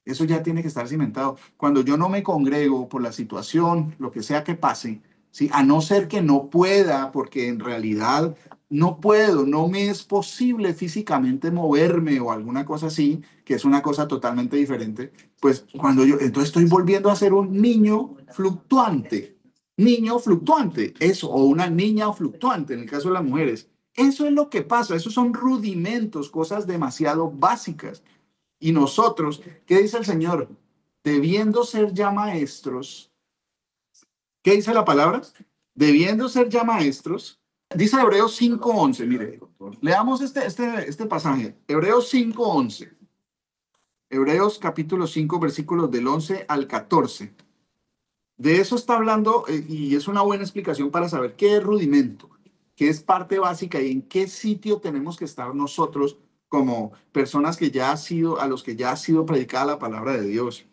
Eso ya tiene que estar cimentado. Cuando yo no me congrego por la situación, lo que sea que pase, ¿sí? A no ser que no pueda, porque en realidad no puedo, no me es posible físicamente moverme o alguna cosa así, que es una cosa totalmente diferente, pues cuando yo, entonces estoy volviendo a ser un niño fluctuante, eso, o una niña fluctuante en el caso de las mujeres. Eso es lo que pasa, esos son rudimentos, cosas demasiado básicas. Y nosotros, ¿qué dice el Señor? Debiendo ser ya maestros, ¿qué dice la palabra? Debiendo ser ya maestros, dice Hebreos 5:11, mire, leamos este pasaje, Hebreos 5:11, Hebreos capítulo 5, versículos del 11 al 14. De eso está hablando y es una buena explicación para saber qué es rudimento, qué es parte básica y en qué sitio tenemos que estar nosotros como personas que ya ha sido, a los que ya ha sido predicada la palabra de Dios.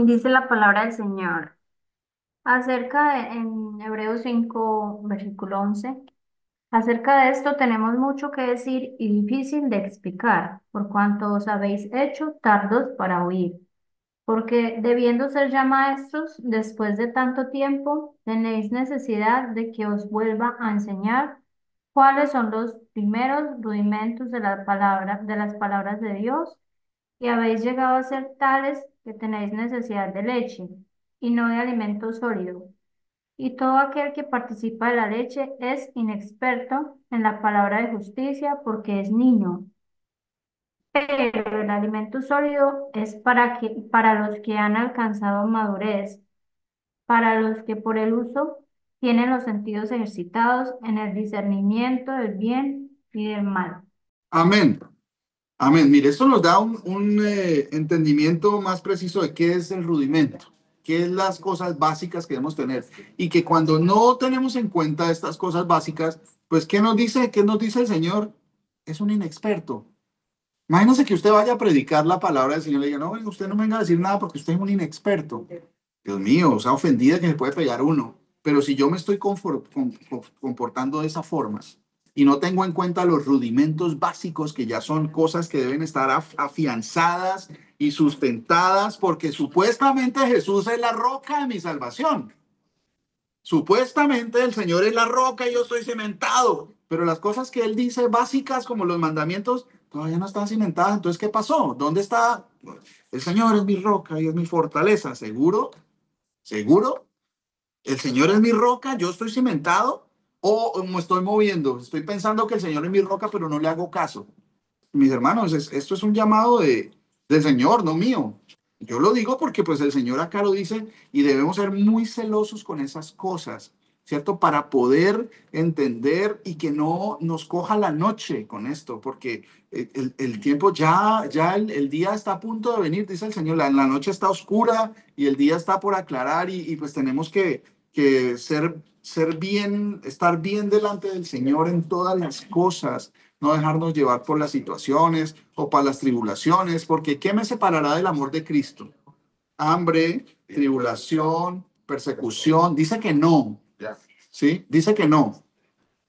Dice la palabra del Señor. En Hebreos 5 versículo 11, acerca de esto tenemos mucho que decir y difícil de explicar, por cuanto os habéis hecho tardos para oír. Porque debiendo ser ya maestros, después de tanto tiempo, tenéis necesidad de que os vuelva a enseñar cuáles son los primeros rudimentos de la palabra, de las palabras de Dios, y habéis llegado a ser tales que tenéis necesidad de leche y no de alimento sólido. Y todo aquel que participa de la leche es inexperto en la palabra de justicia porque es niño. Pero el alimento sólido es para los que han alcanzado madurez, para los que por el uso tienen los sentidos ejercitados en el discernimiento del bien y del mal. Amén. Amén. Mire, esto nos da un entendimiento más preciso de qué es el rudimento, qué es las cosas básicas que debemos tener. Y que cuando no tenemos en cuenta estas cosas básicas, pues, ¿qué nos dice? ¿Qué nos dice el Señor? Es un inexperto. Imagínese que usted vaya a predicar la palabra del Señor y le diga, no, usted no me venga a decir nada porque usted es un inexperto. Dios mío, o sea, ofendida que se puede pegar uno. Pero si yo me estoy comportando de esa forma y no tengo en cuenta los rudimentos básicos, que ya son cosas que deben estar afianzadas y sustentadas, porque supuestamente Jesús es la roca de mi salvación. Supuestamente el Señor es la roca y yo estoy cimentado, pero las cosas que Él dice básicas como los mandamientos todavía no están cimentadas. Entonces, ¿qué pasó? ¿Dónde está? El Señor es mi roca y es mi fortaleza. ¿Seguro? ¿Seguro? ¿El Señor es mi roca? ¿Yo estoy cimentado? ¿O me estoy moviendo? Estoy pensando que el Señor es mi roca, pero no le hago caso. Mis hermanos, esto es un llamado del Señor, no mío. Yo lo digo porque pues el Señor acá lo dice y debemos ser muy celosos con esas cosas, ¿cierto? Para poder entender y que no nos coja la noche con esto, porque el tiempo el día está a punto de venir, dice el Señor, la noche está oscura y el día está por aclarar y pues tenemos que estar bien delante del Señor en todas las cosas, no dejarnos llevar por las situaciones o por las tribulaciones, porque ¿qué me separará del amor de Cristo? Hambre, tribulación, persecución. Dice que no, ¿sí? Dice que no.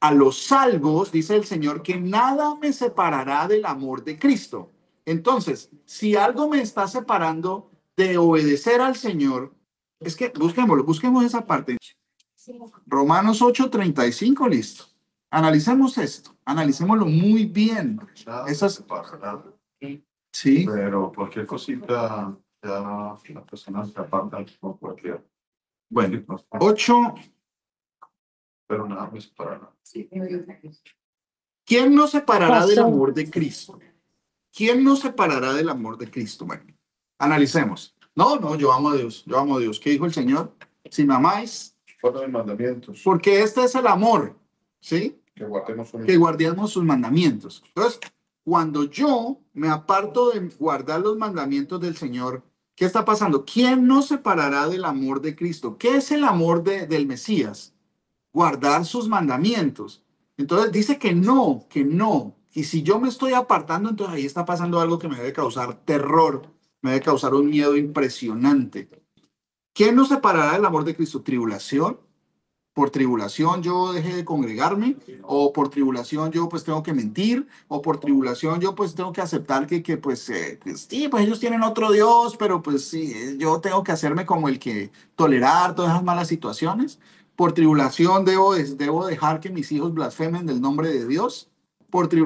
A los salvos, dice el Señor, que nada me separará del amor de Cristo. Entonces, si algo me está separando de obedecer al Señor, es que busquemos esa parte. Romanos 8:35, listo. Analicemos esto, analicémoslo muy bien. Esas, sí, Pero cualquier cosita, ya la persona se aparta con cualquier. bueno, 8. Pero nada, no es para nada. ¿Quién nos separará del Pastor, amor de Cristo? ¿Quién nos separará del amor de Cristo? Bueno, analicemos. No, yo amo a Dios, yo amo a Dios. ¿Qué dijo el Señor? Si me amáis, Guarda mis mandamientos. porque este es el amor, ¿sí? Que guardemos un. Que guardemos sus mandamientos. Entonces, cuando yo me aparto de guardar los mandamientos del Señor, ¿qué está pasando? ¿Quién nos separará del amor de Cristo? ¿Qué es el amor del Mesías? Guardar sus mandamientos. Entonces dice que no, que no. Y si yo me estoy apartando, entonces ahí está pasando algo que me debe causar terror, me debe causar un miedo impresionante. ¿Quién nos separará del amor de Cristo? ¿Tribulación? ¿Por tribulación yo dejé de congregarme? ¿O por tribulación yo pues tengo que mentir? ¿O por tribulación yo pues tengo que aceptar pues sí, pues ellos tienen otro Dios, pero pues sí, yo tengo que hacerme como el que tolerar todas esas malas situaciones? ¿Por tribulación debo dejar que mis hijos blasfemen del nombre de Dios?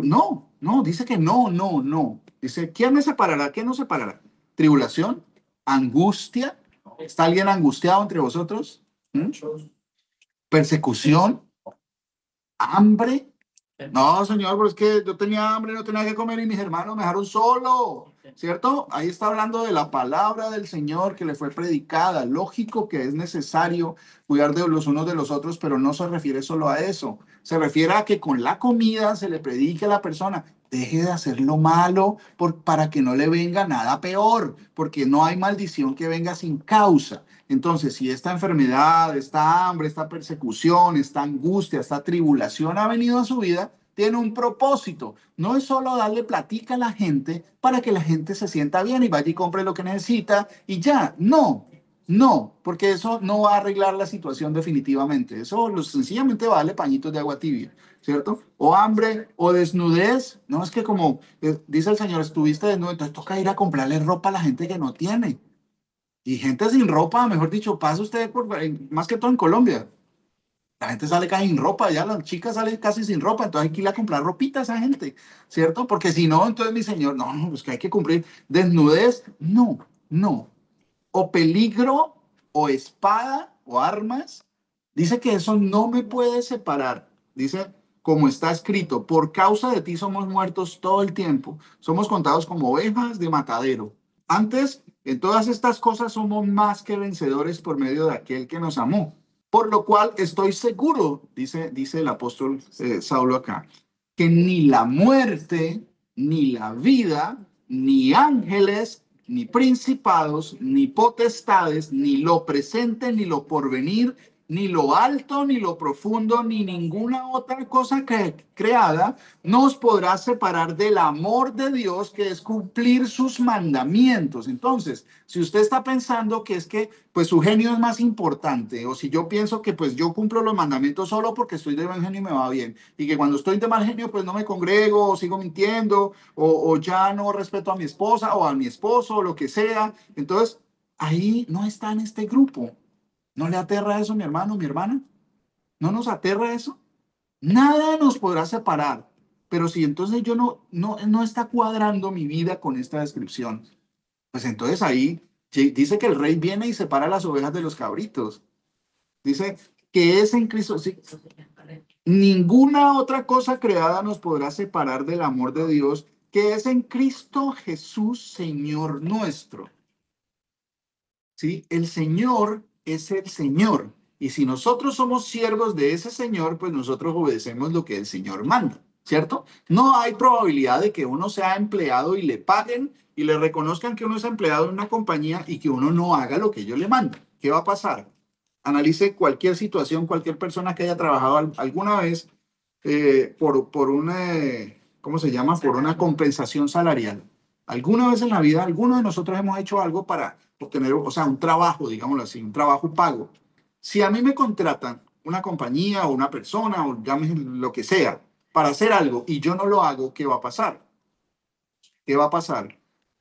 No, dice que no. Dice, ¿quién me separará? ¿Quién nos separará? ¿Tribulación? ¿Angustia? ¿Está alguien angustiado entre vosotros? ¿Mm? ¿Persecución? ¿Hambre? No, Señor, pero es que yo tenía hambre, no tenía que comer y mis hermanos me dejaron solo, ¿cierto? Ahí está hablando de la palabra del Señor que le fue predicada. Lógico que es necesario cuidar de los unos de los otros, pero no se refiere solo a eso. Se refiere a que con la comida se le predique a la persona, deje de hacer lo malo para que no le venga nada peor, porque no hay maldición que venga sin causa. Entonces, si esta enfermedad, esta hambre, esta persecución, esta angustia, esta tribulación ha venido a su vida, tiene un propósito. No es solo darle platica a la gente para que la gente se sienta bien y vaya y compre lo que necesita y ya. No, porque eso no va a arreglar la situación definitivamente. Eso sencillamente va a darle pañitos de agua tibia, ¿cierto? O hambre o desnudez. No es que como dice el Señor, estuviste desnudo, entonces toca ir a comprarle ropa a la gente que no tiene. Y gente sin ropa, mejor dicho, pasa usted más que todo en Colombia. La gente sale casi sin ropa, ya las chicas salen casi sin ropa, entonces hay que ir a comprar ropita a esa gente, ¿cierto? Porque si no, entonces mi señor, no, pues que hay que cumplir desnudez, no. O peligro, o espada, o armas. Dice que eso no me puede separar. Dice, como está escrito, por causa de ti somos muertos todo el tiempo, somos contados como ovejas de matadero. Antes, en todas estas cosas somos más que vencedores por medio de aquel que nos amó. Por lo cual estoy seguro, dice el apóstol Saulo acá, que ni la muerte, ni la vida, ni ángeles, ni principados, ni potestades, ni lo presente, ni lo porvenir, ni lo alto, ni lo profundo, ni ninguna otra cosa creada nos podrá separar del amor de Dios, que es cumplir sus mandamientos. Entonces, si usted está pensando que es que pues su genio es más importante, o si yo pienso que pues yo cumplo los mandamientos solo porque estoy de buen genio y me va bien, y que cuando estoy de mal genio pues no me congrego, o sigo mintiendo, o ya no respeto a mi esposa o a mi esposo, o lo que sea, entonces ahí no está en este grupo. ¿No le aterra eso, mi hermano, mi hermana? ¿No nos aterra eso? Nada nos podrá separar. Pero si entonces yo no está cuadrando mi vida con esta descripción, pues entonces ahí dice que el rey viene y separa las ovejas de los cabritos. Dice que es en Cristo. Sí, ninguna otra cosa creada nos podrá separar del amor de Dios, que es en Cristo Jesús, Señor nuestro. ¿Sí? El Señor es el Señor. Y si nosotros somos siervos de ese Señor, pues nosotros obedecemos lo que el Señor manda, ¿cierto? No hay probabilidad de que uno sea empleado y le paguen y le reconozcan que uno es empleado en una compañía y que uno no haga lo que ellos le mandan. ¿Qué va a pasar? Analice cualquier situación, cualquier persona que haya trabajado alguna vez por una, ¿cómo se llama? Por una compensación salarial. Alguna vez en la vida, algunos de nosotros hemos hecho algo para obtener, o sea, un trabajo, digámoslo así, un trabajo pago. Si a mí me contratan una compañía o una persona o llámese lo que sea para hacer algo y yo no lo hago, ¿qué va a pasar? ¿Qué va a pasar?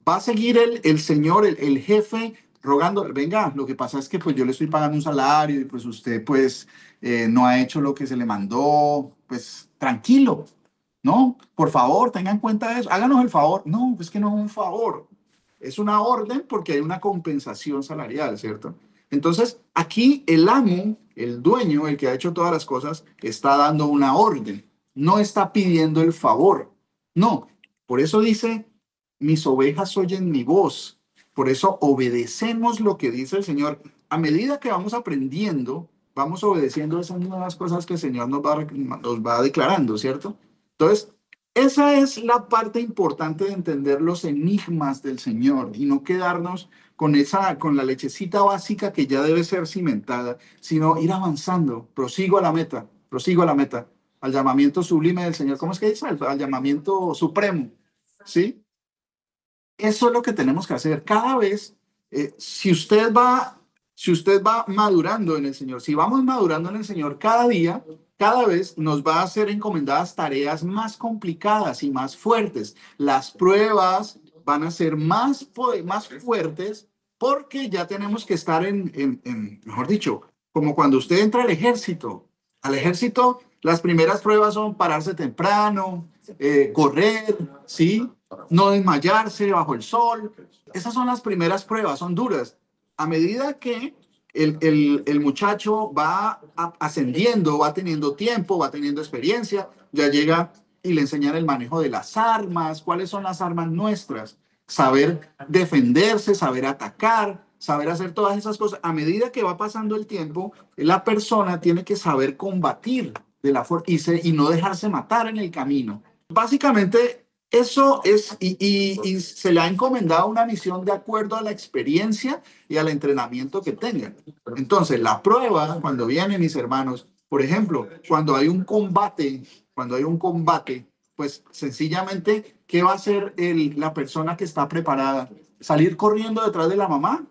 Va a seguir el señor, el jefe, rogando, venga, lo que pasa es que pues yo le estoy pagando un salario y pues usted pues no ha hecho lo que se le mandó, pues tranquilo, ¿no? Por favor, tengan en cuenta eso, háganos el favor. No, es que no es un favor, es una orden porque hay una compensación salarial, ¿cierto? Entonces, aquí el amo, el dueño, el que ha hecho todas las cosas, está dando una orden, no está pidiendo el favor, no. Por eso dice, mis ovejas oyen mi voz. Por eso obedecemos lo que dice el Señor. A medida que vamos aprendiendo, vamos obedeciendo esas nuevas cosas que el Señor nos va declarando, ¿cierto? Entonces, esa es la parte importante de entender los enigmas del Señor y no quedarnos con la lechecita básica que ya debe ser cimentada, sino ir avanzando. Prosigo a la meta, al llamamiento sublime del Señor. ¿Cómo es que dice? Al llamamiento supremo, ¿sí? Eso es lo que tenemos que hacer cada vez. Si usted va madurando en el Señor, si vamos madurando en el Señor cada día, cada vez nos va a ser encomendadas tareas más complicadas y más fuertes. Las pruebas van a ser más fuertes porque ya tenemos que estar mejor dicho, como cuando usted entra al ejército. Al ejército, las primeras pruebas son pararse temprano, correr, ¿sí? No desmayarse bajo el sol. Esas son las primeras pruebas, son duras. A medida que el muchacho va ascendiendo, va teniendo tiempo, va teniendo experiencia, ya llega y le enseñan el manejo de las armas, cuáles son las armas nuestras, saber defenderse, saber atacar, saber hacer todas esas cosas. A medida que va pasando el tiempo, la persona tiene que saber combatir de la fuerza y no dejarse matar en el camino. Básicamente, eso es, y se le ha encomendado una misión de acuerdo a la experiencia y al entrenamiento que tengan. Entonces, la prueba, cuando vienen mis hermanos, por ejemplo, cuando hay un combate, pues sencillamente, ¿qué va a hacer la persona que está preparada? ¿Salir corriendo detrás de la mamá?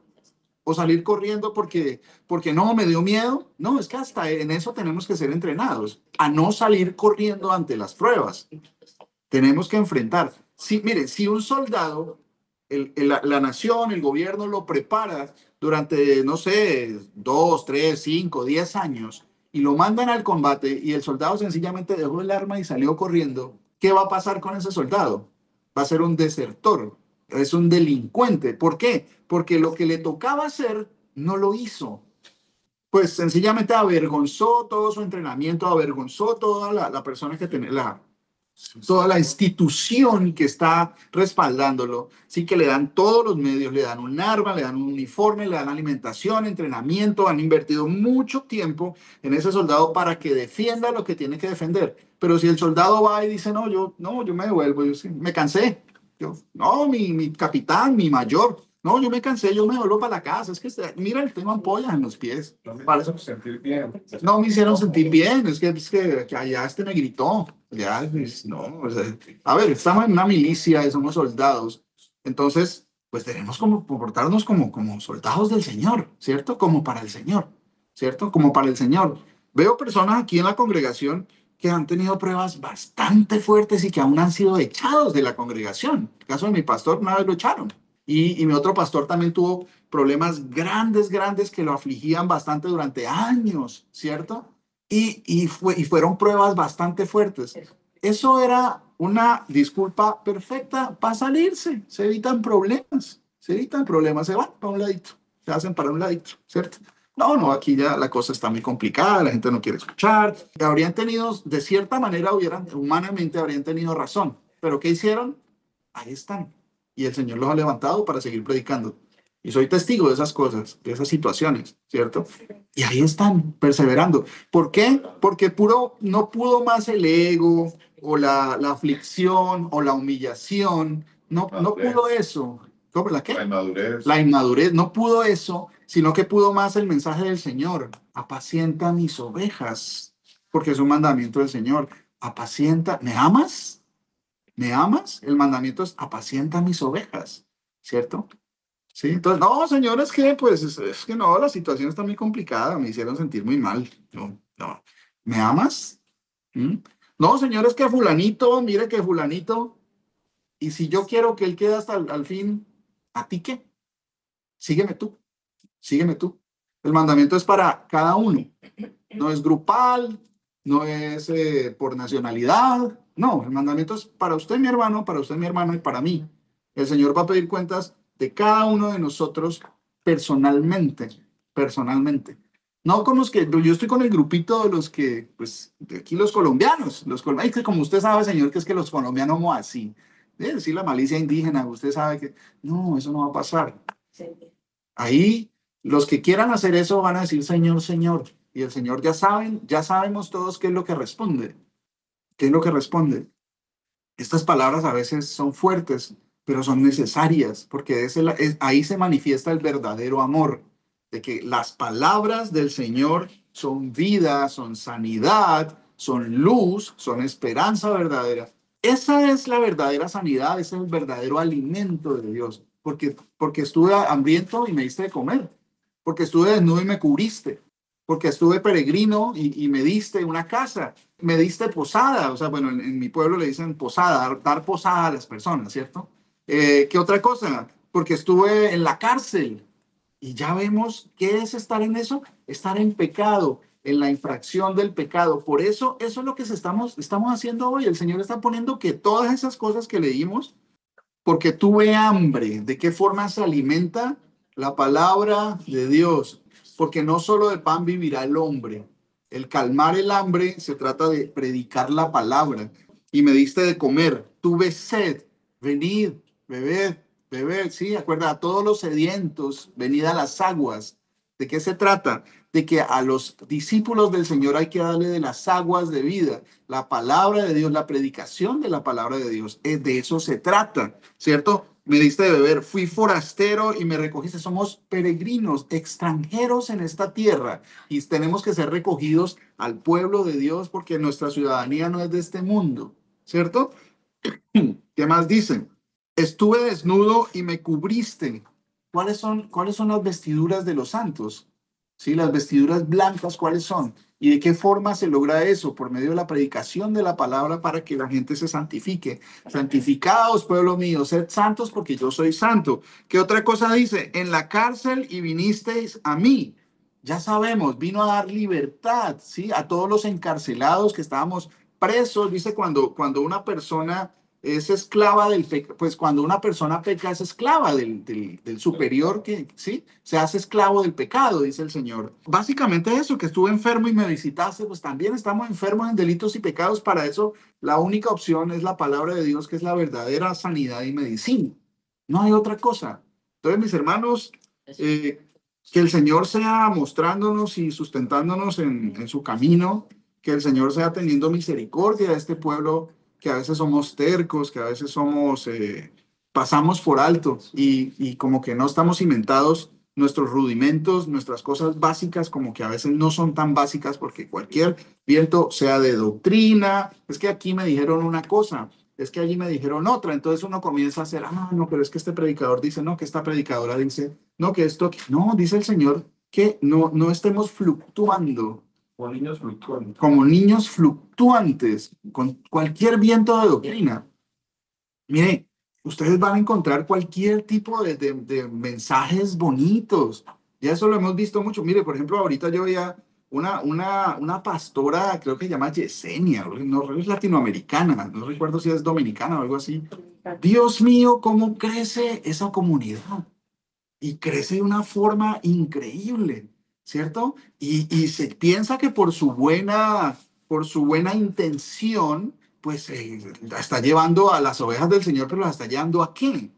¿O salir corriendo porque no, me dio miedo? No, es que hasta en eso tenemos que ser entrenados, a no salir corriendo ante las pruebas. Tenemos que enfrentar. Mire, si un soldado, la nación, el gobierno lo prepara durante, no sé, 2, 3, 5, 10 años y lo mandan al combate y el soldado sencillamente dejó el arma y salió corriendo, ¿qué va a pasar con ese soldado? Va a ser un desertor, es un delincuente. ¿Por qué? Porque lo que le tocaba hacer no lo hizo. pues sencillamente avergonzó todo su entrenamiento, avergonzó toda la persona que tenía, toda la institución que está respaldándolo, sí que le dan todos los medios, le dan un arma, le dan un uniforme, le dan alimentación, entrenamiento, han invertido mucho tiempo en ese soldado para que defienda lo que tiene que defender. Pero si el soldado va y dice, no, yo me devuelvo, yo sí, me cansé, no, mi capitán, mi mayor, no, yo me cansé, yo me vuelvo para la casa, es que, mira, tengo ampollas en los pies. No me Para hizo eso. sentir bien. No me hicieron sentir bien, que allá me gritó. Ya, pues, no, o sea, a ver, estamos en una milicia, somos soldados. Entonces, pues tenemos como comportarnos como soldados del Señor, ¿cierto? Como para el Señor, ¿cierto? Como para el Señor. Veo personas aquí en la congregación que han tenido pruebas bastante fuertes y que aún han sido echados de la congregación. En el caso de mi pastor, una vez lo echaron. Y mi otro pastor también tuvo problemas grandes que lo afligían bastante durante años, ¿cierto? Y fueron pruebas bastante fuertes. Eso era una disculpa perfecta para salirse. Se evitan problemas, se van para un ladito, se hacen para un ladito, ¿cierto? No, aquí ya la cosa está muy complicada, la gente no quiere escuchar. Habrían tenido, de cierta manera, humanamente habrían tenido razón. Pero ¿qué hicieron? Ahí están. Y el Señor los ha levantado para seguir predicando. Y soy testigo de esas cosas, de esas situaciones, ¿cierto? Y ahí están, perseverando. ¿Por qué? Porque no pudo más el ego o la aflicción o la humillación. No pudo eso. ¿Cómo la qué? La inmadurez. La inmadurez. No pudo eso, sino que pudo más el mensaje del Señor. Apacienta mis ovejas, porque es un mandamiento del Señor. Apacienta. ¿Me amas? ¿Me amas? El mandamiento es apacienta mis ovejas, ¿cierto? Sí, entonces, no, señores, que pues es que no, la situación está muy complicada, me hicieron sentir muy mal. No. ¿Me amas? ¿Mm? No, señores, que fulanito, mire que fulanito, y si yo quiero que él quede hasta al fin, ¿a ti qué? Sígueme tú, sígueme tú. El mandamiento es para cada uno, no es grupal, no es por nacionalidad, no, el mandamiento es para usted, mi hermano, para usted, mi hermano, y para mí. El Señor va a pedir cuentas de cada uno de nosotros personalmente. No con los que, yo estoy con el grupito de los que, pues, de aquí los colombianos, es que como usted sabe, señor, que es que los colombianos somos así, es decir, la malicia indígena, usted sabe que, no, eso no va a pasar. Ahí, los que quieran hacer eso van a decir, Señor, Señor, y el Señor ya sabemos todos qué es lo que responde, qué es lo que responde. Estas palabras a veces son fuertes, pero son necesarias, porque ahí se manifiesta el verdadero amor, de que las palabras del Señor son vida, son sanidad, son luz, son esperanza verdadera. Esa es la verdadera sanidad, ese es el verdadero alimento de Dios, porque estuve hambriento y me diste de comer, porque estuve desnudo y me cubriste, porque estuve peregrino y me diste una casa, me diste posada, o sea, bueno, en mi pueblo le dicen posada, dar posada a las personas, ¿cierto? ¿Qué otra cosa? Porque estuve en la cárcel y ya vemos qué es estar en eso, estar en pecado, en la infracción del pecado. Por eso es lo que estamos haciendo hoy. El Señor está poniendo que todas esas cosas que leímos, porque tuve hambre, ¿de qué forma se alimenta? La palabra de Dios, porque no solo de pan vivirá el hombre. El calmar el hambre se trata de predicar la palabra. Y me diste de comer, tuve sed, venid, bebed, sí, acuerda, a todos los sedientos, venid a las aguas. ¿De qué se trata? De que a los discípulos del Señor hay que darle de las aguas de vida, la palabra de Dios, la predicación de la palabra de Dios. De eso se trata, ¿cierto? Me diste de beber, fui forastero y me recogiste. Somos peregrinos, extranjeros en esta tierra y tenemos que ser recogidos al pueblo de Dios porque nuestra ciudadanía no es de este mundo, ¿cierto? ¿Qué más dicen? Estuve desnudo y me cubriste. ¿Cuáles son las vestiduras de los santos? ¿Sí? Las vestiduras blancas, ¿cuáles son? ¿Y de qué forma se logra eso? Por medio de la predicación de la palabra para que la gente se santifique. Santificados, pueblo mío, sed santos porque yo soy santo. ¿Qué otra cosa dice? En la cárcel y vinisteis a mí. Ya sabemos, vino a dar libertad, ¿sí? A todos los encarcelados que estábamos presos. Dice cuando una persona es esclava del pecado. Pues cuando una persona peca es esclava del superior que, ¿sí? Se hace esclavo del pecado, dice el Señor. Básicamente eso, que estuve enfermo y me visitaste, pues también estamos enfermos en delitos y pecados. Para eso la única opción es la palabra de Dios, que es la verdadera sanidad y medicina. No hay otra cosa. Entonces, mis hermanos, que el Señor sea mostrándonos y sustentándonos en su camino, que el Señor sea teniendo misericordia de este pueblo, que a veces somos tercos, que a veces somos, pasamos por alto y como que no estamos cimentados nuestros rudimentos, nuestras cosas básicas, como que a veces no son tan básicas porque cualquier viento, sea de doctrina, es que aquí me dijeron una cosa, es que allí me dijeron otra, entonces uno comienza a hacer, no, pero es que este predicador dice, no, que esta predicadora dice, no, que esto, no, dice el Señor que no estemos fluctuando Como niños fluctuantes. como niños fluctuantes con cualquier viento de doctrina. Mire, ustedes van a encontrar cualquier tipo de mensajes bonitos. Ya eso lo hemos visto mucho. Mire, por ejemplo, ahorita yo veía una pastora, creo que se llama Yesenia, no es latinoamericana, no recuerdo si es dominicana o algo así. Dios mío, cómo crece esa comunidad. Y crece de una forma increíble, ¿cierto? Y se piensa que por su buena intención, pues la está llevando a las ovejas del Señor, pero las está llevando ¿a qué?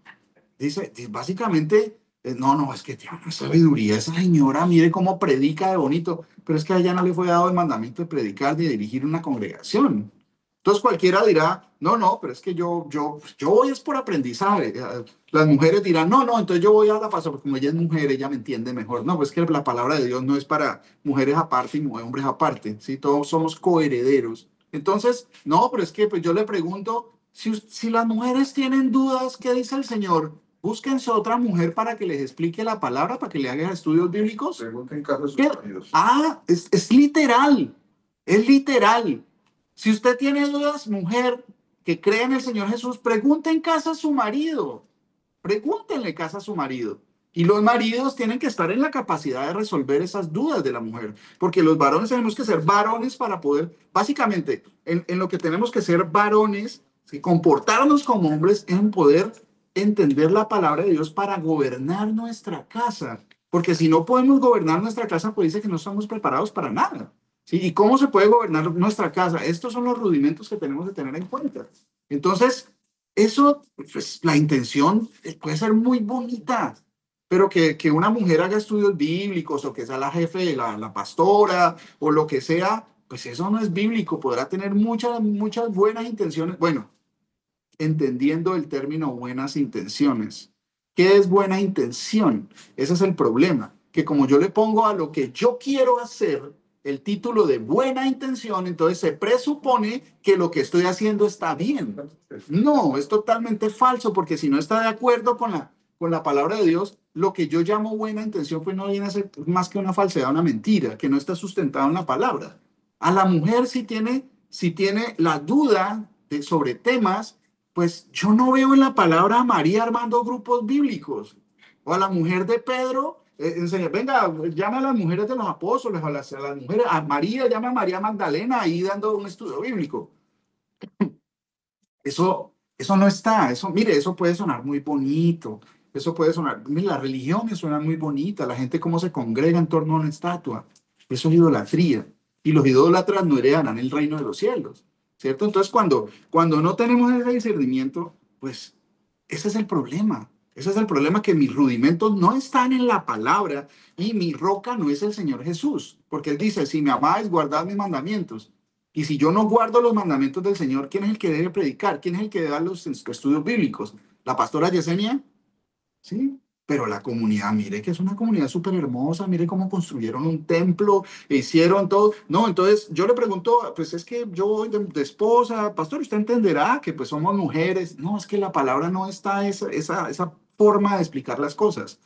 Dice, básicamente, no, es que tiene una sabiduría esa señora, mire cómo predica de bonito, pero es que a ella no le fue dado el mandamiento de predicar ni de dirigir una congregación. Entonces cualquiera dirá, no, pero es que yo voy es por aprendizaje. Las mujeres dirán, no, entonces yo voy a la pastora, porque como ella es mujer, ella me entiende mejor. No, pues que la palabra de Dios no es para mujeres aparte y hombres aparte, ¿sí? Todos somos coherederos. Entonces, no, pero es que pues yo le pregunto, si las mujeres tienen dudas, ¿qué dice el Señor? Búsquense otra mujer para que les explique la palabra, para que le hagan estudios bíblicos. Pregunten caso de sus ¿Qué? maridos. Es literal, es literal. Si usted tiene dudas, mujer que cree en el Señor Jesús, pregunte en casa a su marido. Pregúntenle en casa a su marido. Y los maridos tienen que estar en la capacidad de resolver esas dudas de la mujer. Porque los varones tenemos que ser varones para poder, básicamente, en lo que tenemos que ser varones, ¿sí? Comportarnos como hombres en poder entender la palabra de Dios para gobernar nuestra casa. Porque si no podemos gobernar nuestra casa, pues dice que no estamos preparados para nada. ¿Sí? ¿Y cómo se puede gobernar nuestra casa? Estos son los rudimentos que tenemos que tener en cuenta. Entonces, eso, pues la intención puede ser muy bonita, pero que una mujer haga estudios bíblicos o que sea la jefe, la pastora o lo que sea, pues eso no es bíblico. Podrá tener muchas buenas intenciones. Bueno, entendiendo el término buenas intenciones. ¿Qué es buena intención? Ese es el problema, que como yo le pongo a lo que yo quiero hacer el título de buena intención, entonces se presupone que lo que estoy haciendo está bien. No, es totalmente falso, porque si no está de acuerdo con la palabra de Dios, lo que yo llamo buena intención, pues no viene a ser más que una falsedad, una mentira, que no está sustentada en la palabra. A la mujer si tiene la duda sobre temas, pues yo no veo en la palabra a María armando grupos bíblicos. O a la mujer de Pedro, enseña, venga, llama a las mujeres de los apóstoles, a las mujeres, a María, llama a María Magdalena ahí dando un estudio bíblico. Eso no está, mire, eso puede sonar muy bonito, eso puede sonar, mire, la religión suena muy bonita, la gente cómo se congrega en torno a una estatua, eso es idolatría, y los idólatras no heredarán el reino de los cielos, ¿cierto? Entonces, cuando no tenemos ese discernimiento, pues ese es el problema. Ese es el problema, que mis rudimentos no están en la palabra y mi roca no es el Señor Jesús, porque Él dice, si me amáis, guardad mis mandamientos. Y si yo no guardo los mandamientos del Señor, ¿quién es el que debe predicar? ¿Quién es el que debe dar los estudios bíblicos? ¿La pastora Yesenia? Sí, pero la comunidad, mire que es una comunidad súper hermosa, mire cómo construyeron un templo, hicieron todo. No, entonces yo le pregunto, pues es que yo voy de esposa, pastor, usted entenderá que pues somos mujeres. No, es que la palabra no está esa forma de explicar las cosas.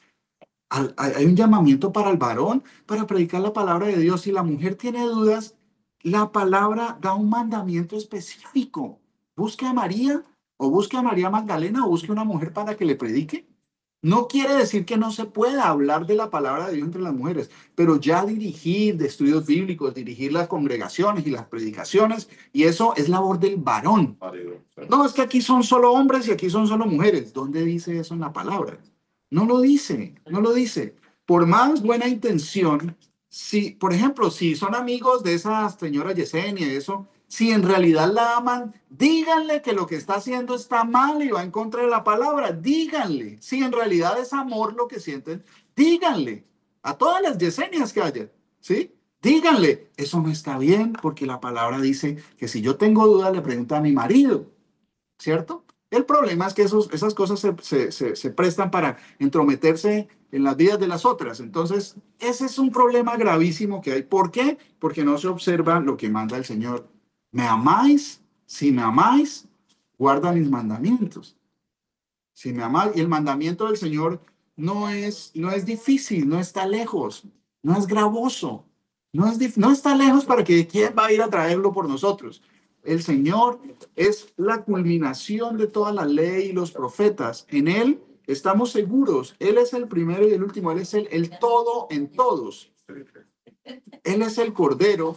Hay un llamamiento para el varón para predicar la palabra de Dios. Si la mujer tiene dudas, la palabra da un mandamiento específico. Busque a María o busque a María Magdalena o busque una mujer para que le predique. No quiere decir que no se pueda hablar de la palabra de Dios entre las mujeres, pero ya dirigir de estudios bíblicos, dirigir las congregaciones y las predicaciones, y eso es labor del varón. Marido, sí. No, es que aquí son solo hombres y aquí son solo mujeres. ¿Dónde dice eso en la palabra? No lo dice, no lo dice. Por más buena intención, si, por ejemplo, si son amigos de esa señora Yesenia y eso, si en realidad la aman, díganle que lo que está haciendo está mal y va en contra de la palabra. Díganle. Si en realidad es amor lo que sienten, díganle a todas las Yesenias que haya, ¿sí? Díganle, eso no está bien porque la palabra dice que si yo tengo dudas le pregunto a mi marido, ¿cierto? El problema es que esas cosas se prestan para entrometerse en las vidas de las otras. Entonces, ese es un problema gravísimo que hay. ¿Por qué? Porque no se observa lo que manda el Señor. ¿Me amáis? Si me amáis, guarda mis mandamientos. Si me amáis, y el mandamiento del Señor no es difícil, no está lejos, no es gravoso, no está lejos para que quién va a ir a traerlo por nosotros. El Señor es la culminación de toda la ley y los profetas. En Él estamos seguros. Él es el primero y el último. Él es el todo en todos. Él es el Cordero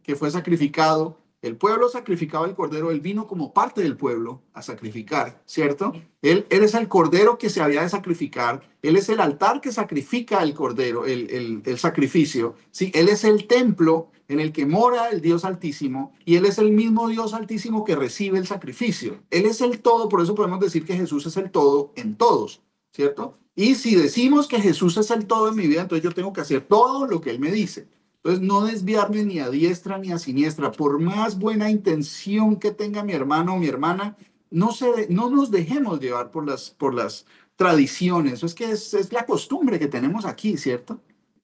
que fue sacrificado. El pueblo sacrificaba el Cordero. Él vino como parte del pueblo a sacrificar, ¿cierto? Él es el Cordero que se había de sacrificar. Él es el altar que sacrifica el Cordero, el sacrificio. ¿Sí? Él es el templo en el que mora el Dios Altísimo, y Él es el mismo Dios Altísimo que recibe el sacrificio. Él es el todo, por eso podemos decir que Jesús es el todo en todos, ¿cierto? Y si decimos que Jesús es el todo en mi vida, entonces yo tengo que hacer todo lo que Él me dice. Entonces, no desviarme ni a diestra ni a siniestra. Por más buena intención que tenga mi hermano o mi hermana, no nos dejemos llevar por las tradiciones. Es que es la costumbre que tenemos aquí, ¿cierto?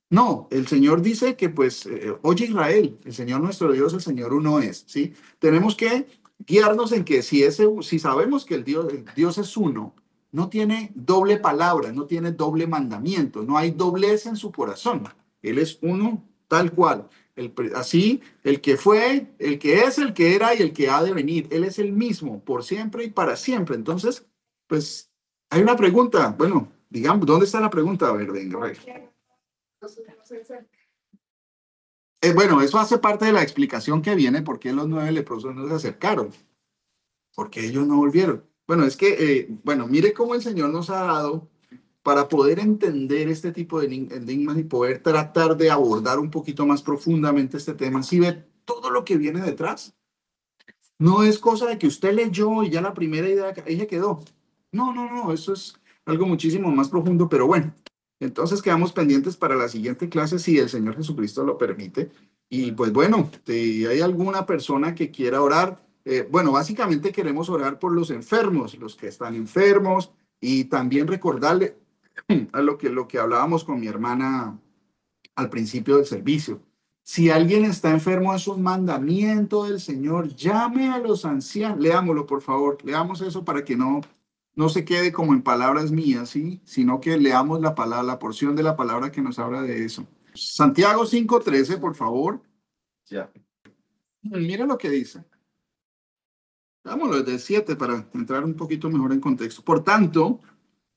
No, el Señor dice que pues, oye Israel, el Señor nuestro Dios, el Señor uno es, ¿sí? Tenemos que guiarnos en que si sabemos que el Dios es uno, no tiene doble palabra, no tiene doble mandamiento, no hay doblez en su corazón. Él es uno tal cual. Así, el que fue, el que es, el que era y el que ha de venir. Él es el mismo, por siempre y para siempre. Entonces, pues, hay una pregunta. Bueno, digamos, ¿dónde está la pregunta? A ver, venga, venga. Bueno, eso hace parte de la explicación que viene por qué los 9 leprosos no se acercaron, porque ellos no volvieron. Bueno, es que, bueno, mire cómo el Señor nos ha dado para poder entender este tipo de enigmas y poder tratar de abordar un poquito más profundamente este tema. Si ve todo lo que viene detrás, no es cosa de que usted leyó y ya la primera idea ahí quedó. No, eso es algo muchísimo más profundo, pero bueno. Entonces quedamos pendientes para la siguiente clase si el Señor Jesucristo lo permite. Y pues bueno, si hay alguna persona que quiera orar, bueno, básicamente queremos orar por los enfermos, los que están enfermos, y también recordarle a lo que hablábamos con mi hermana al principio del servicio. Si alguien está enfermo, es un mandamiento del Señor. Llame a los ancianos. Leámoslo, por favor. Leamos eso para que no se quede como en palabras mías, ¿sí? Sino que leamos la palabra, la porción de la palabra que nos habla de eso. Santiago 5:13, por favor. Ya. Mira lo que dice. Leámoslo desde el 7 para entrar un poquito mejor en contexto. Por tanto,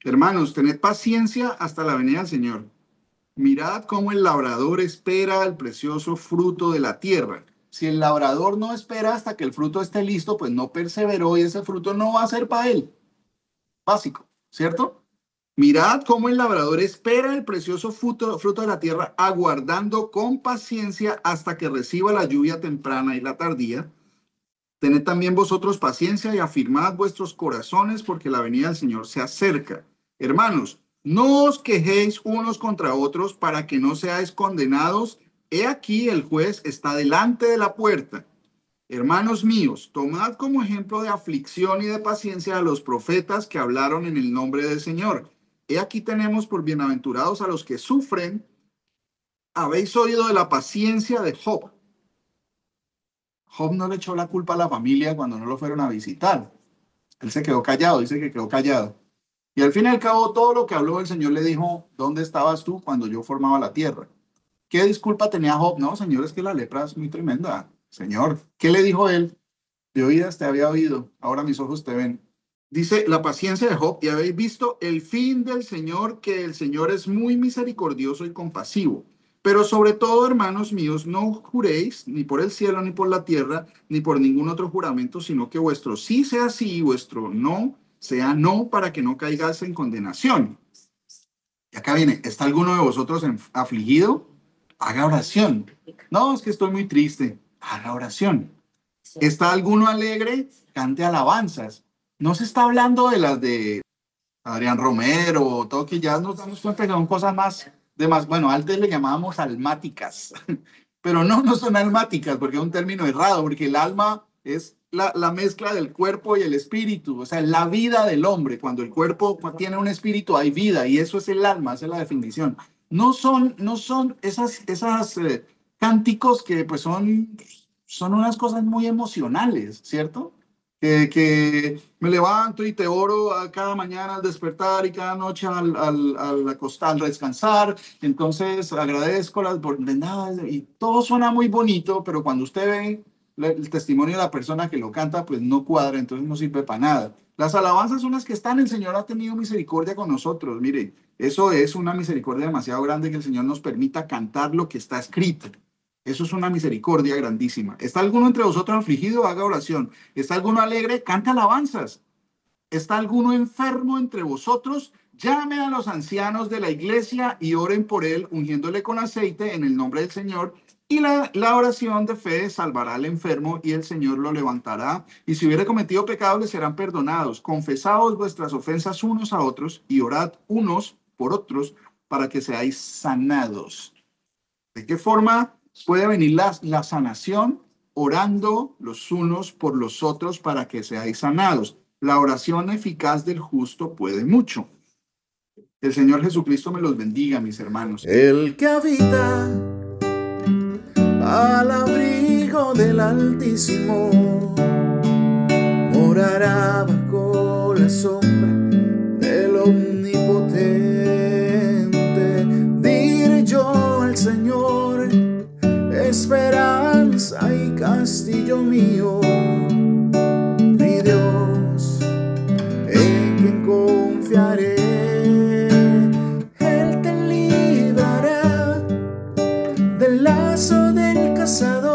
hermanos, tened paciencia hasta la venida del Señor. Mirad cómo el labrador espera el precioso fruto de la tierra. Si el labrador no espera hasta que el fruto esté listo, pues no perseveró y ese fruto no va a ser para él. Básico, ¿cierto? Mirad cómo el labrador espera el precioso fruto de la tierra, aguardando con paciencia hasta que reciba la lluvia temprana y la tardía. Tened también vosotros paciencia y afirmad vuestros corazones, porque la venida del Señor se acerca. Hermanos, no os quejéis unos contra otros para que no seáis condenados. He aquí el juez está delante de la puerta. Hermanos míos, tomad como ejemplo de aflicción y de paciencia a los profetas que hablaron en el nombre del Señor. He aquí tenemos por bienaventurados a los que sufren. Habéis oído de la paciencia de Job. Job no le echó la culpa a la familia cuando no lo fueron a visitar. Él se quedó callado, dice que quedó callado. Y al fin y al cabo, todo lo que habló el Señor le dijo, ¿dónde estabas tú cuando yo formaba la tierra? ¿Qué disculpa tenía Job? No, Señor, es que la lepra es muy tremenda. Señor, ¿qué le dijo él? De oídas te había oído, ahora mis ojos te ven. Dice la paciencia de Job, y habéis visto el fin del Señor, que el Señor es muy misericordioso y compasivo. Pero sobre todo, hermanos míos, no juréis ni por el cielo, ni por la tierra, ni por ningún otro juramento, sino que vuestro sí sea sí y vuestro no sea no, para que no caigáis en condenación. Y acá viene, ¿está alguno de vosotros afligido? Haga oración. No, es que estoy muy triste. Haga oración. ¿Está alguno alegre? Cante alabanzas. No se está hablando de las de Adrián Romero, todo, que ya nos damos cuenta que son cosas más, bueno, antes le llamábamos almáticas, pero no son almáticas, porque es un término errado, porque el alma es la mezcla del cuerpo y el espíritu, o sea, la vida del hombre. Cuando el cuerpo tiene un espíritu, hay vida, y eso es el alma, esa es la definición. No son esas cánticos que pues son unas cosas muy emocionales, ¿cierto? Que me levanto y te oro a cada mañana al despertar y cada noche al acostar, al descansar. Entonces agradezco las nada, y todo suena muy bonito, pero cuando usted ve el testimonio de la persona que lo canta, pues no cuadra, entonces no sirve para nada. Las alabanzas son las que están, el Señor ha tenido misericordia con nosotros. Mire, eso es una misericordia demasiado grande, que el Señor nos permita cantar lo que está escrito. Eso es una misericordia grandísima. ¿Está alguno entre vosotros afligido? Haga oración. ¿Está alguno alegre? Canta alabanzas. ¿Está alguno enfermo entre vosotros? Llamen a los ancianos de la iglesia y oren por él, ungiéndole con aceite en el nombre del Señor. Y la oración de fe salvará al enfermo y el Señor lo levantará. Y si hubiera cometido pecados, le serán perdonados. Confesaos vuestras ofensas unos a otros y orad unos por otros para que seáis sanados. ¿De qué forma puede venir la sanación? Orando los unos por los otros para que seáis sanados. La oración eficaz del justo puede mucho. El Señor Jesucristo me los bendiga, mis hermanos. El que habita al abrigo del Altísimo morará bajo la sombra del Omnipotente. Diré yo al Señor, esperanza y castillo mío, mi Dios, en quien confiaré. Él te librará del lazo del cazador